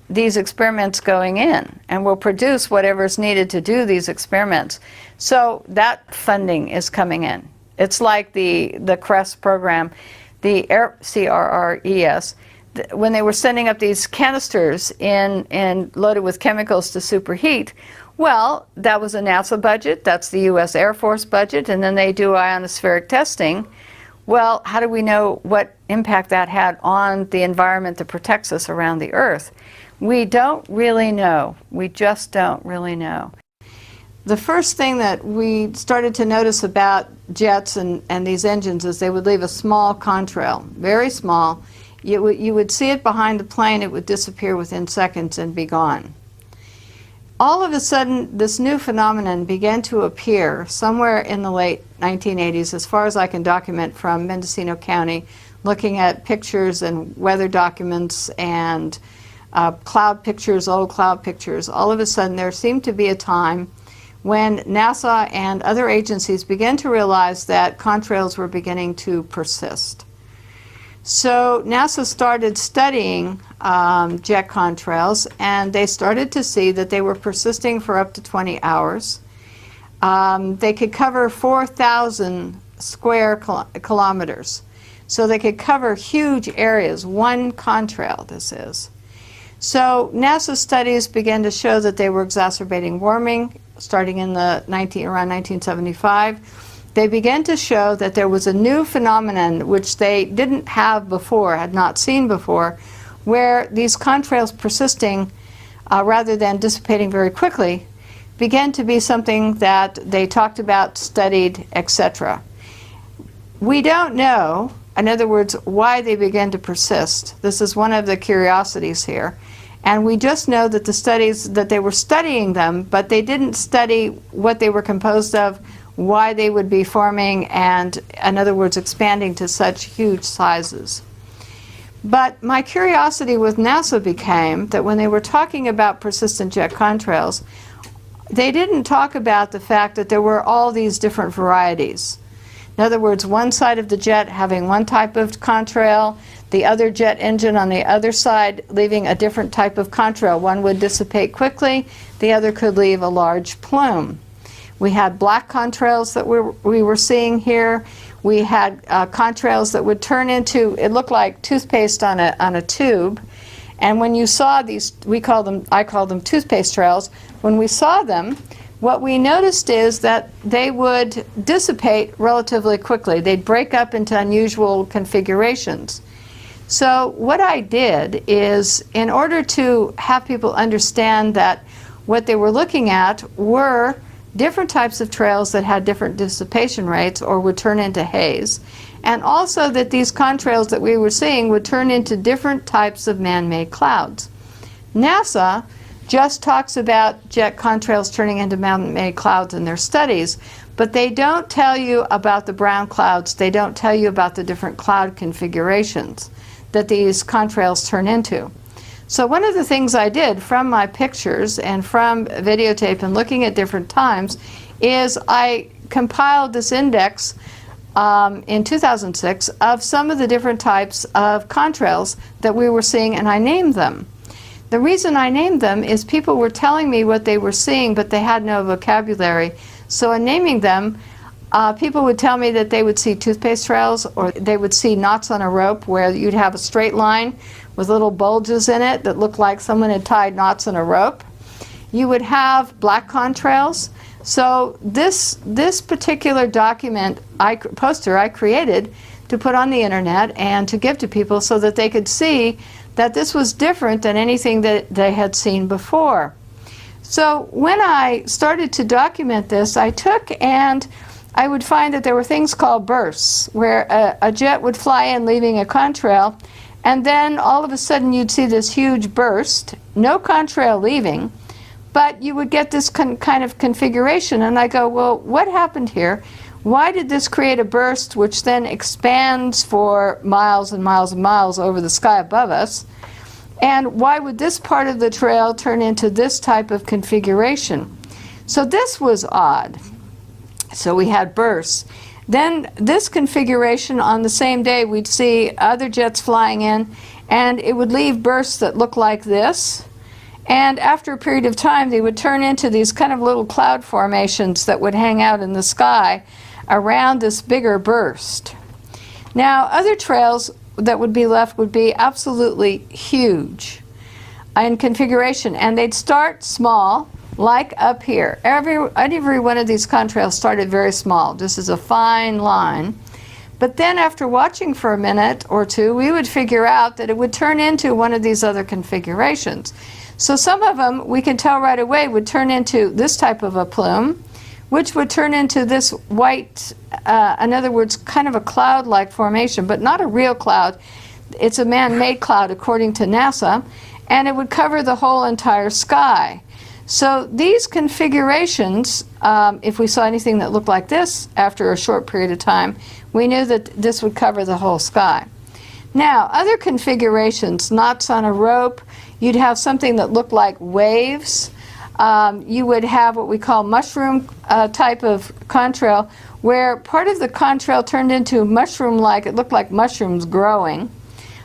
these experiments going in and will produce whatever's needed to do these experiments. So that funding is coming in. It's like the CRES program, the CRRES, when they were sending up these canisters in loaded with chemicals to superheat. Well, that was a NASA budget, that's the US Air Force budget, and then they do ionospheric testing. Well, how do we know what impact that had on the environment that protects us around the Earth? We don't really know. We just don't really know. The first thing that we started to notice about jets and these engines is they would leave a small contrail, very small. You would see it behind the plane, it would disappear within seconds and be gone. All of a sudden, this new phenomenon began to appear somewhere in the late 1980s, as far as I can document from Mendocino County, looking at pictures and weather documents and cloud pictures, old cloud pictures. All of a sudden, there seemed to be a time when NASA and other agencies began to realize that contrails were beginning to persist. So NASA started studying jet contrails, and they started to see that they were persisting for up to 20 hours. They could cover 4,000 square kilometers. So they could cover huge areas, one contrail this is. So NASA studies began to show that they were exacerbating warming starting in the around 1975. They began to show that there was a new phenomenon which they didn't have before, had not seen before, where these contrails persisting rather than dissipating very quickly began to be something that they talked about, studied, etc. We don't know, in other words, why they began to persist. This is one of the curiosities here. And we just know that the studies, that they were studying them, but they didn't study what they were composed of, why they would be forming, and in other words, expanding to such huge sizes. But my curiosity with NASA became that when they were talking about persistent jet contrails, they didn't talk about the fact that there were all these different varieties. In other words, one side of the jet having one type of contrail, the other jet engine on the other side leaving a different type of contrail. One would dissipate quickly, the other could leave a large plume. We had black contrails that we were seeing here. We had contrails that would turn into, it looked like toothpaste on a tube. And when you saw these, I call them toothpaste trails. When we saw them, what we noticed is that they would dissipate relatively quickly. They'd break up into unusual configurations. So what I did is, in order to have people understand that what they were looking at were different types of trails that had different dissipation rates or would turn into haze, and also that these contrails that we were seeing would turn into different types of man-made clouds. NASA just talks about jet contrails turning into man-made clouds in their studies, but they don't tell you about the brown clouds, they don't tell you about the different cloud configurations that these contrails turn into. So one of the things I did from my pictures and from videotape and looking at different times is I compiled this index in 2006 of some of the different types of contrails that we were seeing, and I named them. The reason I named them is people were telling me what they were seeing, but they had no vocabulary. So in naming them, People would tell me that they would see toothpaste trails, or they would see knots on a rope where you'd have a straight line with little bulges in it that looked like someone had tied knots on a rope. You would have black contrails. So this particular document, poster I created to put on the internet and to give to people so that they could see that this was different than anything that they had seen before. So when I started to document this, I took and I would find that there were things called bursts, where a jet would fly in leaving a contrail, and then all of a sudden you'd see this huge burst, no contrail leaving, but you would get this kind of configuration. And I go, well, what happened here? Why did this create a burst which then expands for miles and miles and miles over the sky above us? And why would this part of the trail turn into this type of configuration? So this was odd. So we had bursts. Then this configuration, on the same day we'd see other jets flying in, and it would leave bursts that look like this. And after a period of time they would turn into these kind of little cloud formations that would hang out in the sky around this bigger burst. Now other trails that would be left would be absolutely huge in configuration, and they'd start small, like up here. Every one of these contrails started very small. This is a fine line. But then after watching for a minute or two, we would figure out that it would turn into one of these other configurations. So some of them, we can tell right away, would turn into this type of a plume, which would turn into this white, in other words, kind of a cloud-like formation, but not a real cloud. It's a man-made cloud according to NASA, and it would cover the whole entire sky. So these configurations, if we saw anything that looked like this after a short period of time, we knew that this would cover the whole sky. Now, other configurations, knots on a rope, you'd have something that looked like waves. You would have what we call mushroom type of contrail, where part of the contrail turned into mushroom-like, it looked like mushrooms growing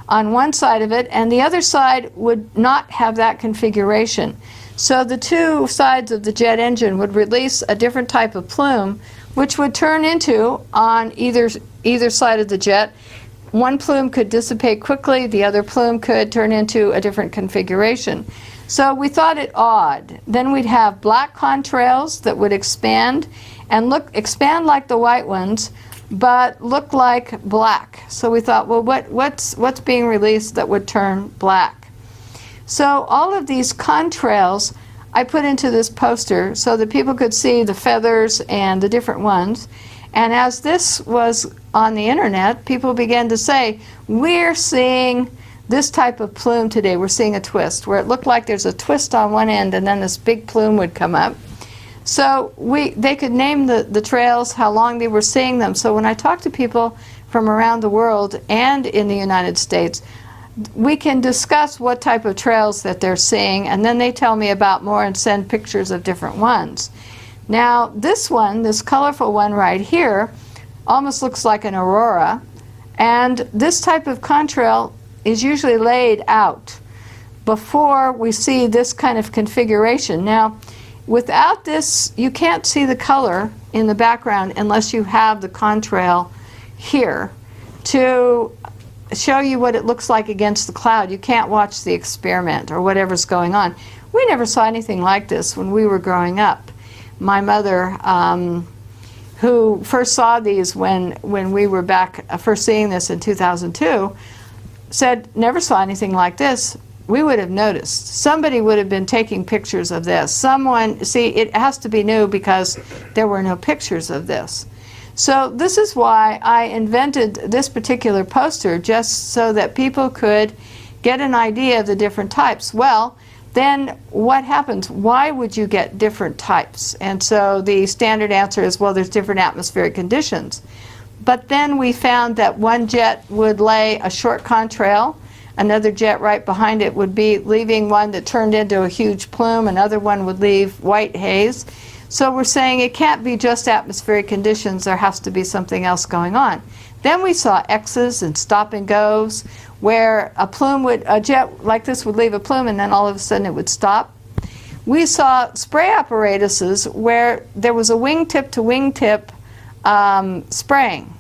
on one side of it, and the other side would not have that configuration. So the two sides of the jet engine would release a different type of plume, which would turn into, on either side of the jet, one plume could dissipate quickly, the other plume could turn into a different configuration. So we thought it odd. Then we'd have black contrails that would expand and expand like the white ones, but look like black. So we thought, well, what's being released that would turn black? So all of these contrails I put into this poster so that people could see the feathers and the different ones. And as this was on the internet, people began to say, we're seeing this type of plume today. We're seeing a twist, where it looked like there's a twist on one end and then this big plume would come up. So they could name the trails, how long they were seeing them. So when I talk to people from around the world and in the United States, we can discuss what type of trails that they're seeing, and then they tell me about more and send pictures of different ones. Now this one, this colorful one right here, almost looks like an aurora, and this type of contrail is usually laid out before we see this kind of configuration. Now without this, you can't see the color in the background unless you have the contrail here to show you what it looks like against the cloud. You can't watch the experiment or whatever's going on. We never saw anything like this when we were growing up. My mother, who first saw these when we were back first seeing this in 2002, said, never saw anything like this. We would have noticed. Somebody would have been taking pictures of this. Someone, see, it has to be new because there were no pictures of this. So this is why I invented this particular poster, just so that people could get an idea of the different types. Well, then what happens? Why would you get different types? And so the standard answer is, well, there's different atmospheric conditions. But then we found that one jet would lay a short contrail, another jet right behind it would be leaving one that turned into a huge plume, another one would leave white haze. So we're saying it can't be just atmospheric conditions, there has to be something else going on. Then we saw X's and stop and goes, where a jet like this would leave a plume and then all of a sudden it would stop. We saw spray apparatuses where there was a wingtip to wingtip spraying,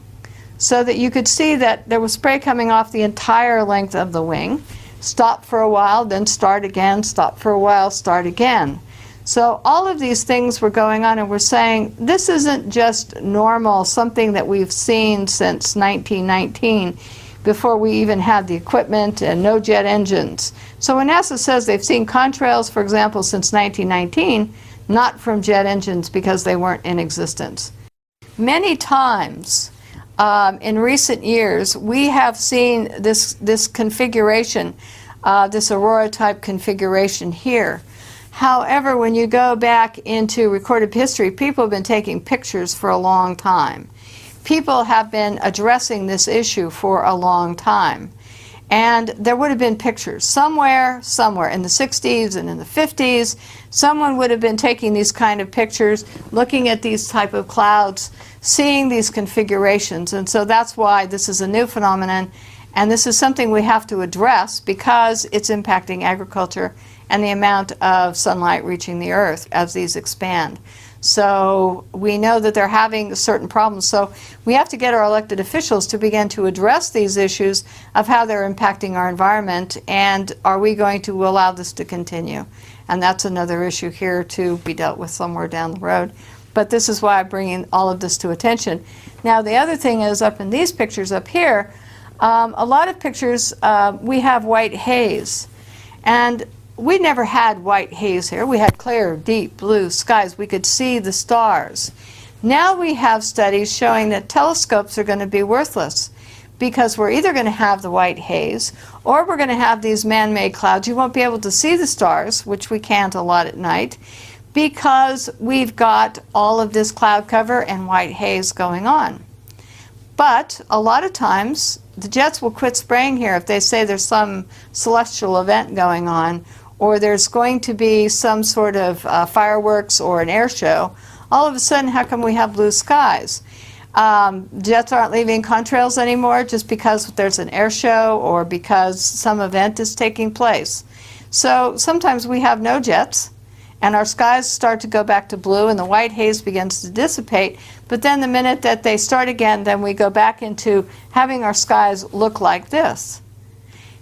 so that you could see that there was spray coming off the entire length of the wing. Stop for a while, then start again, stop for a while, start again. So all of these things were going on, and we're saying this isn't just normal, something that we've seen since 1919, before we even had the equipment and no jet engines. So when NASA says they've seen contrails, for example, since 1919, not from jet engines because they weren't in existence. Many times in recent years, we have seen this configuration, this aurora type configuration here. However, when you go back into recorded history, people have been taking pictures for a long time. People have been addressing this issue for a long time. And there would have been pictures somewhere in the 60s and in the 50s. Someone would have been taking these kind of pictures, looking at these type of clouds, seeing these configurations. And so that's why this is a new phenomenon. And this is something we have to address because it's impacting agriculture and the amount of sunlight reaching the earth as these expand. So we know that they're having certain problems. So we have to get our elected officials to begin to address these issues of how they're impacting our environment, and are we going to allow this to continue? And that's another issue here to be dealt with somewhere down the road. But this is why I'm bringing all of this to attention. Now the other thing is, up in these pictures up here, a lot of pictures we have white haze. And we never had white haze here. We had clear, deep blue skies. We could see the stars. Now we have studies showing that telescopes are going to be worthless because we're either going to have the white haze or we're going to have these man-made clouds. You won't be able to see the stars, which we can't a lot at night, because we've got all of this cloud cover and white haze going on. But a lot of times the jets will quit spraying here if they say there's some celestial event going on, or there's going to be some sort of fireworks or an air show. All of a sudden, how come we have blue skies? Jets aren't leaving contrails anymore just because there's an air show or because some event is taking place. So sometimes we have no jets, and our skies start to go back to blue, and the white haze begins to dissipate. But then the minute that they start again, then we go back into having our skies look like this.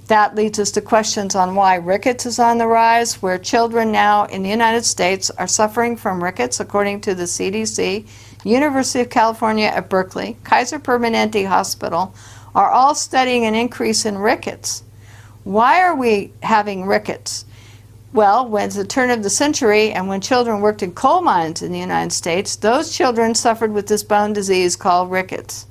That leads us to questions on why rickets is on the rise, where children now in the United States are suffering from rickets, according to the CDC, University of California at Berkeley, Kaiser Permanente Hospital, are all studying an increase in rickets. Why are we having rickets? Well, when it's the turn of the century and when children worked in coal mines in the United States, those children suffered with this bone disease called rickets.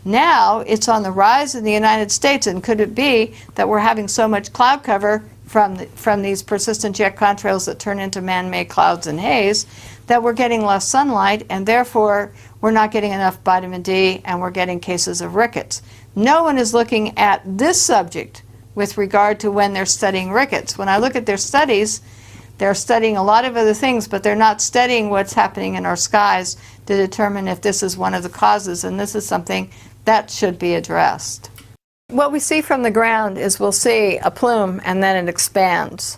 Now it's on the rise in the United States, and could it be that we're having so much cloud cover from these persistent jet contrails that turn into man-made clouds and haze that we're getting less sunlight, and therefore we're not getting enough vitamin D and we're getting cases of rickets. No one is looking at this subject with regard to when they're studying rickets. When I look at their studies, they're studying a lot of other things, but they're not studying what's happening in our skies to determine if this is one of the causes, and this is something that should be addressed. What we see from the ground is we'll see a plume and then it expands.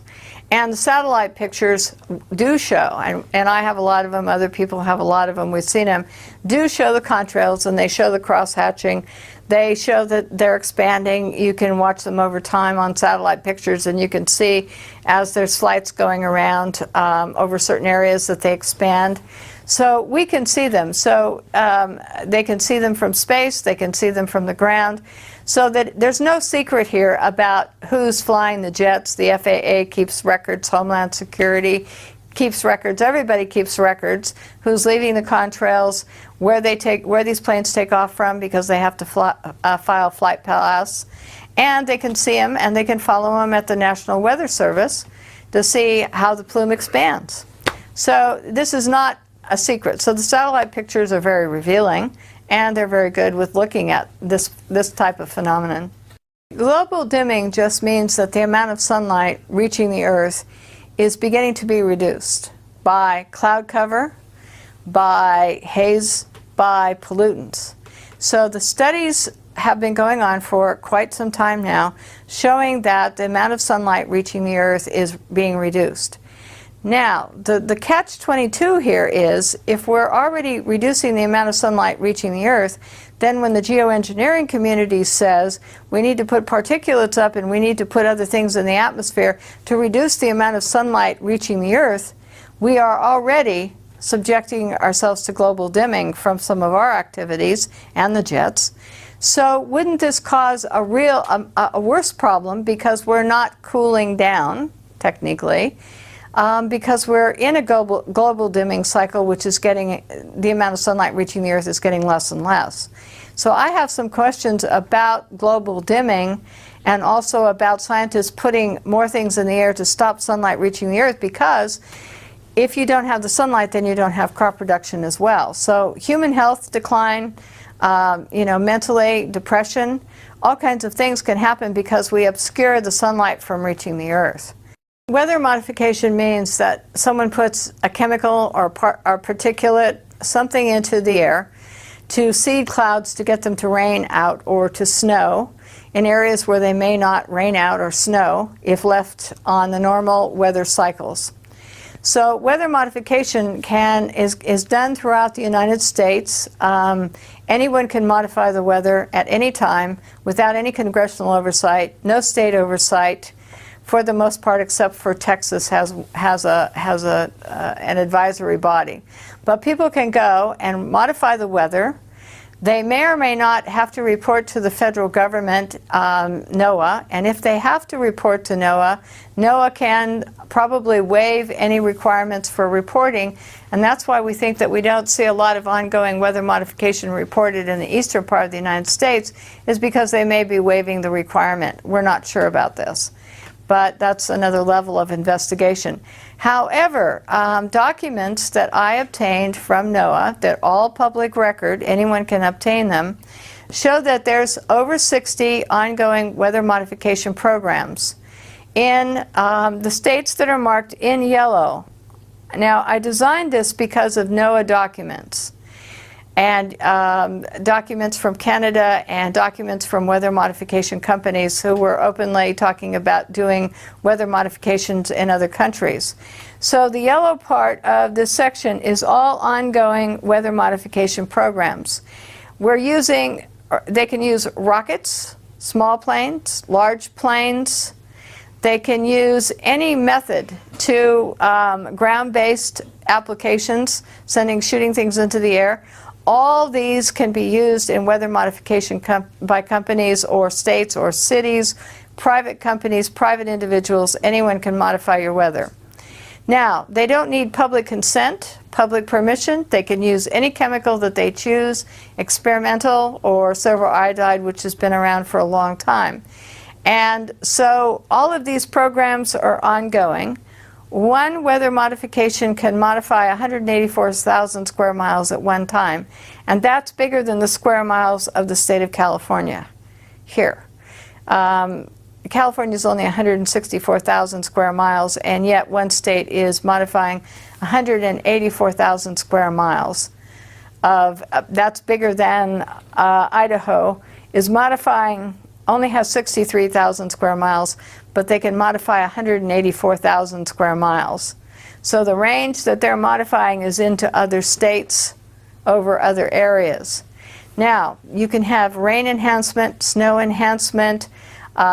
And the satellite pictures do show, and I have a lot of them, other people have a lot of them, we've seen them, do show the contrails, and they show the cross-hatching. They show that they're expanding. You can watch them over time on satellite pictures, and you can see as there's flights going around over certain areas that they expand. So we can see them. So they can see them from space, they can see them from the ground. So that there's no secret here about who's flying the jets. The FAA keeps records, Homeland Security keeps records, everybody keeps records, who's leaving the contrails, where these planes take off from, because they have to file flight pass. And they can see them, and they can follow them at the National Weather Service to see how the plume expands. So this is not a secret. So the satellite pictures are very revealing, and they're very good with looking at this type of phenomenon. Global dimming just means that the amount of sunlight reaching the Earth is beginning to be reduced by cloud cover, by haze, by pollutants. So the studies have been going on for quite some time now, showing that the amount of sunlight reaching the Earth is being reduced. Now, the catch-22 here is, if we're already reducing the amount of sunlight reaching the Earth, then when the geoengineering community says we need to put particulates up and we need to put other things in the atmosphere to reduce the amount of sunlight reaching the Earth, we are already subjecting ourselves to global dimming from some of our activities and the jets. So wouldn't this cause a worse problem, because we're not cooling down, technically, because we're in a global dimming cycle, which is getting, the amount of sunlight reaching the Earth is getting less and less. So I have some questions about global dimming, and also about scientists putting more things in the air to stop sunlight reaching the Earth, because if you don't have the sunlight, then you don't have crop production as well. So human health decline, mentally, depression, all kinds of things can happen because we obscure the sunlight from reaching the Earth. Weather modification means that someone puts a chemical or particulate, something into the air to seed clouds to get them to rain out or to snow in areas where they may not rain out or snow if left on the normal weather cycles. So weather modification is done throughout the United States. Anyone can modify the weather at any time without any congressional oversight, no state oversight, for the most part, except for Texas has an advisory body. But people can go and modify the weather. They may or may not have to report to the federal government, NOAA, and if they have to report to NOAA, NOAA can probably waive any requirements for reporting, and that's why we think that we don't see a lot of ongoing weather modification reported in the eastern part of the United States, is because they may be waiving the requirement. We're not sure about this, but that's another level of investigation. However, documents that I obtained from NOAA, that all public record, anyone can obtain them, show that there's over 60 ongoing weather modification programs in the states that are marked in yellow. Now, I designed this because of NOAA documents, and documents from Canada and documents from weather modification companies who were openly talking about doing weather modifications in other countries. So the yellow part of this section is all ongoing weather modification programs. They can use rockets, small planes, large planes. They can use any method to ground-based applications, shooting things into the air. All these can be used in weather modification by companies or states or cities, private companies, private individuals. Anyone can modify your weather. Now, they don't need public consent, public permission. They can use any chemical that they choose, experimental or silver iodide, which has been around for a long time. And so all of these programs are ongoing. One weather modification can modify 184,000 square miles at one time, and that's bigger than the square miles of the state of California here. California is only 164,000 square miles, and yet one state is modifying 184,000 square miles. That's bigger than Idaho is modifying, only has 63,000 square miles, but they can modify 184,000 square miles. So the range that they're modifying is into other states over other areas. Now, you can have rain enhancement, snow enhancement,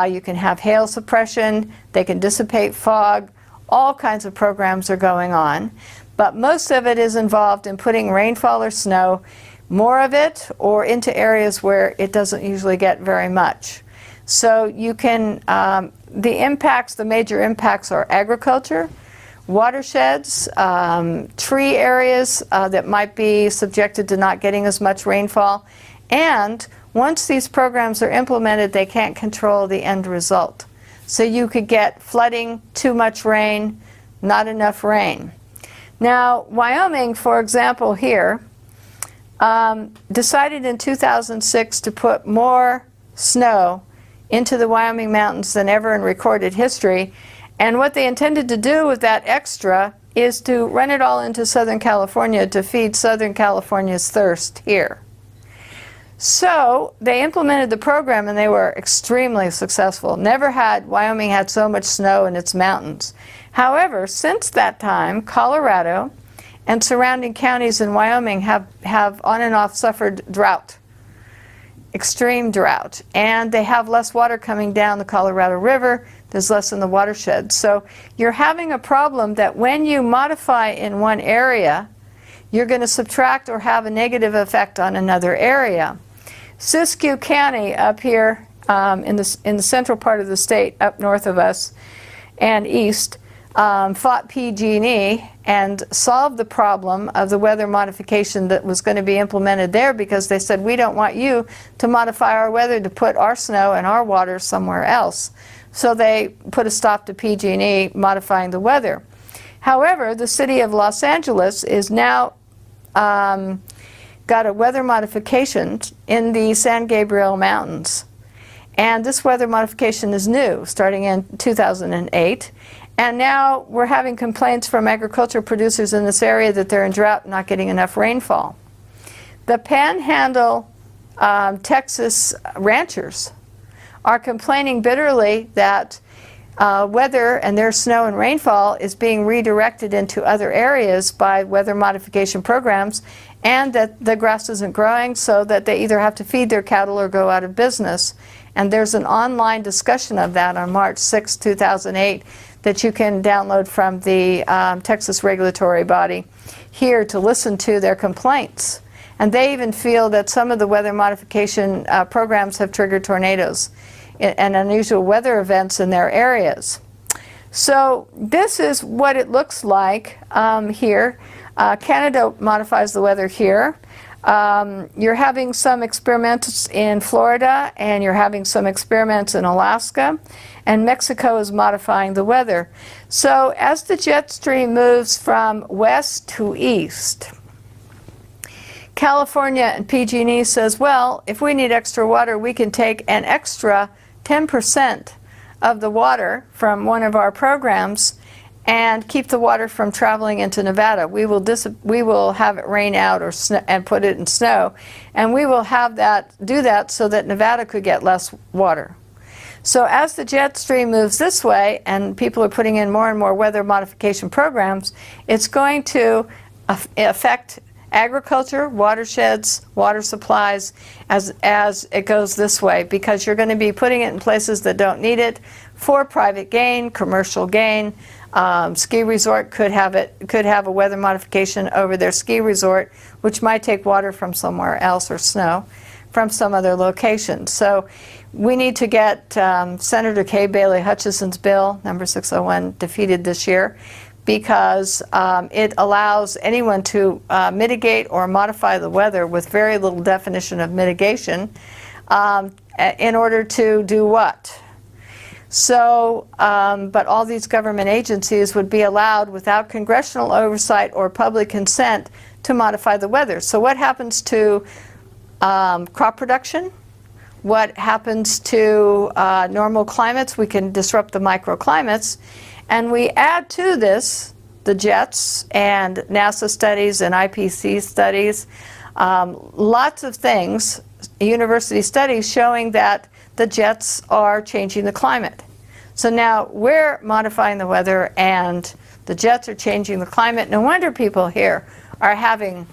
you can have hail suppression, they can dissipate fog, all kinds of programs are going on. But most of it is involved in putting rainfall or snow, more of it, or into areas where it doesn't usually get very much. So you can, the major impacts are agriculture, watersheds, tree areas that might be subjected to not getting as much rainfall, and once these programs are implemented, they can't control the end result. So you could get flooding, too much rain, not enough rain. Now, Wyoming, for example, here, decided in 2006 to put more snow into the Wyoming mountains than ever in recorded history. And what they intended to do with that extra is to run it all into Southern California to feed Southern California's thirst here. So they implemented the program, and they were extremely successful. Wyoming had so much snow in its mountains. However, since that time, Colorado and surrounding counties in Wyoming have on and off suffered drought, extreme drought, and they have less water coming down the Colorado River. There's less in the watershed. So you're having a problem that when you modify in one area, you're going to subtract or have a negative effect on another area. Siskiyou County up here in the central part of the state, up north of us and east, fought PG&E and solved the problem of the weather modification that was going to be implemented there, because they said, we don't want you to modify our weather to put our snow and our water somewhere else. So they put a stop to PG&E modifying the weather. However, the city of Los Angeles is now got a weather modification in the San Gabriel Mountains. And this weather modification is new, starting in 2008. And now we're having complaints from agriculture producers in this area that they're in drought and not getting enough rainfall. The Panhandle, Texas ranchers are complaining bitterly that weather and their snow and rainfall is being redirected into other areas by weather modification programs, and that the grass isn't growing, so that they either have to feed their cattle or go out of business. And there's an online discussion of that on March 6, 2008 that you can download from the Texas regulatory body here to listen to their complaints. And they even feel that some of the weather modification programs have triggered tornadoes and unusual weather events in their areas. So this is what it looks like here. Canada modifies the weather here. You're having some experiments in Florida, and you're having some experiments in Alaska, and Mexico is modifying the weather. So as the jet stream moves from west to east, California and PG&E says, well, if we need extra water, we can take an extra 10% of the water from one of our programs and keep the water from traveling into Nevada. We will have it rain out or and put it in snow, and we will have that do that so that Nevada could get less water. So as the jet stream moves this way and people are putting in more and more weather modification programs, it's going to affect agriculture, watersheds, water supplies as it goes this way, because you're going to be putting it in places that don't need it for private gain, commercial gain. Ski resort could have a weather modification over their ski resort, which might take water from somewhere else or snow from some other location. So we need to get Senator Kay Bailey Hutchison's bill, number 601, defeated this year, because it allows anyone to mitigate or modify the weather with very little definition of mitigation in order to do what? So, but all these government agencies would be allowed without congressional oversight or public consent to modify the weather. So what happens to crop production? What happens to normal climates? We can disrupt the microclimates. And we add to this the jets and NASA studies and IPC studies, lots of things, university studies showing that the jets are changing the climate. So now we're modifying the weather and the jets are changing the climate. No wonder people here are having,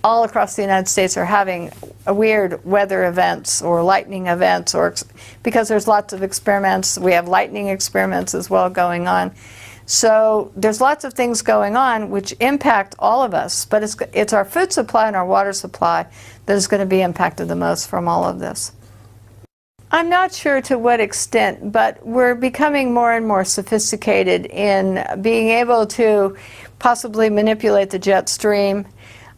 all across the United States, are having weird weather events or lightning events, or because there's lots of experiments. We have lightning experiments as well going on. So there's lots of things going on which impact all of us, but it's our food supply and our water supply that is going to be impacted the most from all of this. I'm not sure to what extent, but we're becoming more and more sophisticated in being able to possibly manipulate the jet stream.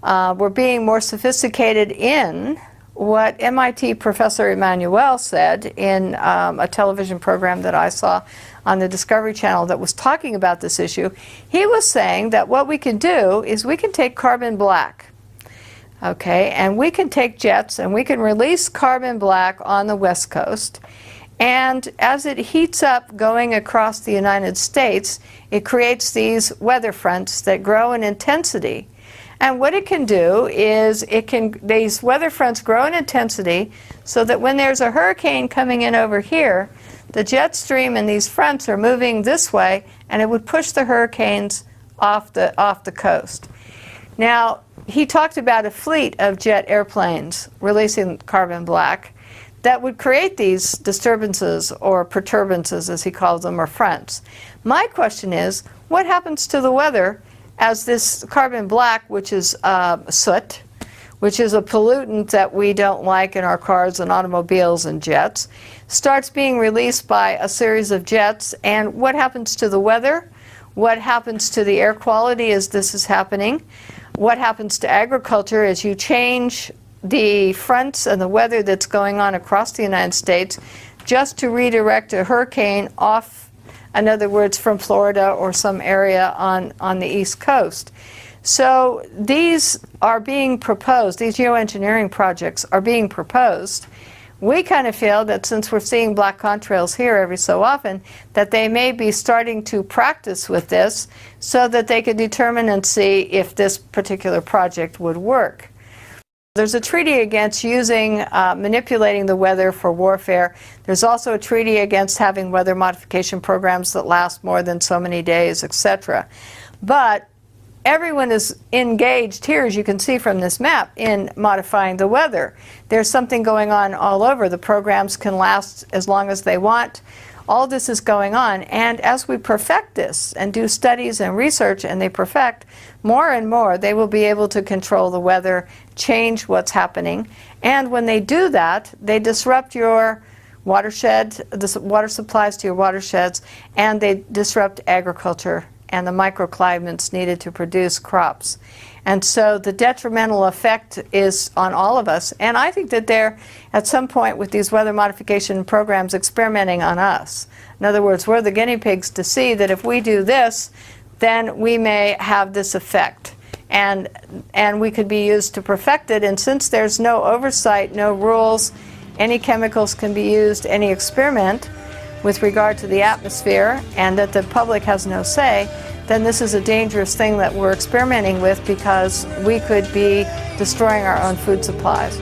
We're being more sophisticated in what MIT Professor Emanuel said in a television program that I saw on the Discovery Channel that was talking about this issue. He was saying that what we can do is we can take carbon black, okay, and we can take jets and we can release carbon black on the West Coast, and as it heats up going across the United States, it creates these weather fronts that grow in intensity. And what it can do is these weather fronts grow in intensity so that when there's a hurricane coming in over here, the jet stream and these fronts are moving this way, and it would push the hurricanes off the coast. Now, he talked about a fleet of jet airplanes releasing carbon black that would create these disturbances or perturbances, as he calls them, or fronts. My question is, what happens to the weather as this carbon black, which is soot, which is a pollutant that we don't like in our cars and automobiles and jets, starts being released by a series of jets, and what happens to the weather? What happens to the air quality as this is happening? What happens to agriculture as you change the fronts and the weather that's going on across the United States just to redirect a hurricane off, in other words, from Florida or some area on the East Coast? So these are being proposed, these geoengineering projects are being proposed. We kind of feel that since we're seeing black contrails here every so often, that they may be starting to practice with this so that they could determine and see if this particular project would work. There's a treaty against manipulating the weather for warfare. There's also a treaty against having weather modification programs that last more than so many days, etc. But everyone is engaged here, as you can see from this map, in modifying the weather. There's something going on all over. The programs can last as long as they want. All this is going on, and as we perfect this and do studies and research and they perfect, more and more they will be able to control the weather, change what's happening, and when they do that, they disrupt your watershed, the water supplies to your watersheds, and they disrupt agriculture and the microclimates needed to produce crops. And so the detrimental effect is on all of us. And I think that they're, at some point with these weather modification programs, experimenting on us. In other words, we're the guinea pigs to see that if we do this, then we may have this effect. And we could be used to perfect it. And since there's no oversight, no rules, any chemicals can be used, any experiment with regard to the atmosphere, and that the public has no say, then this is a dangerous thing that we're experimenting with, because we could be destroying our own food supplies.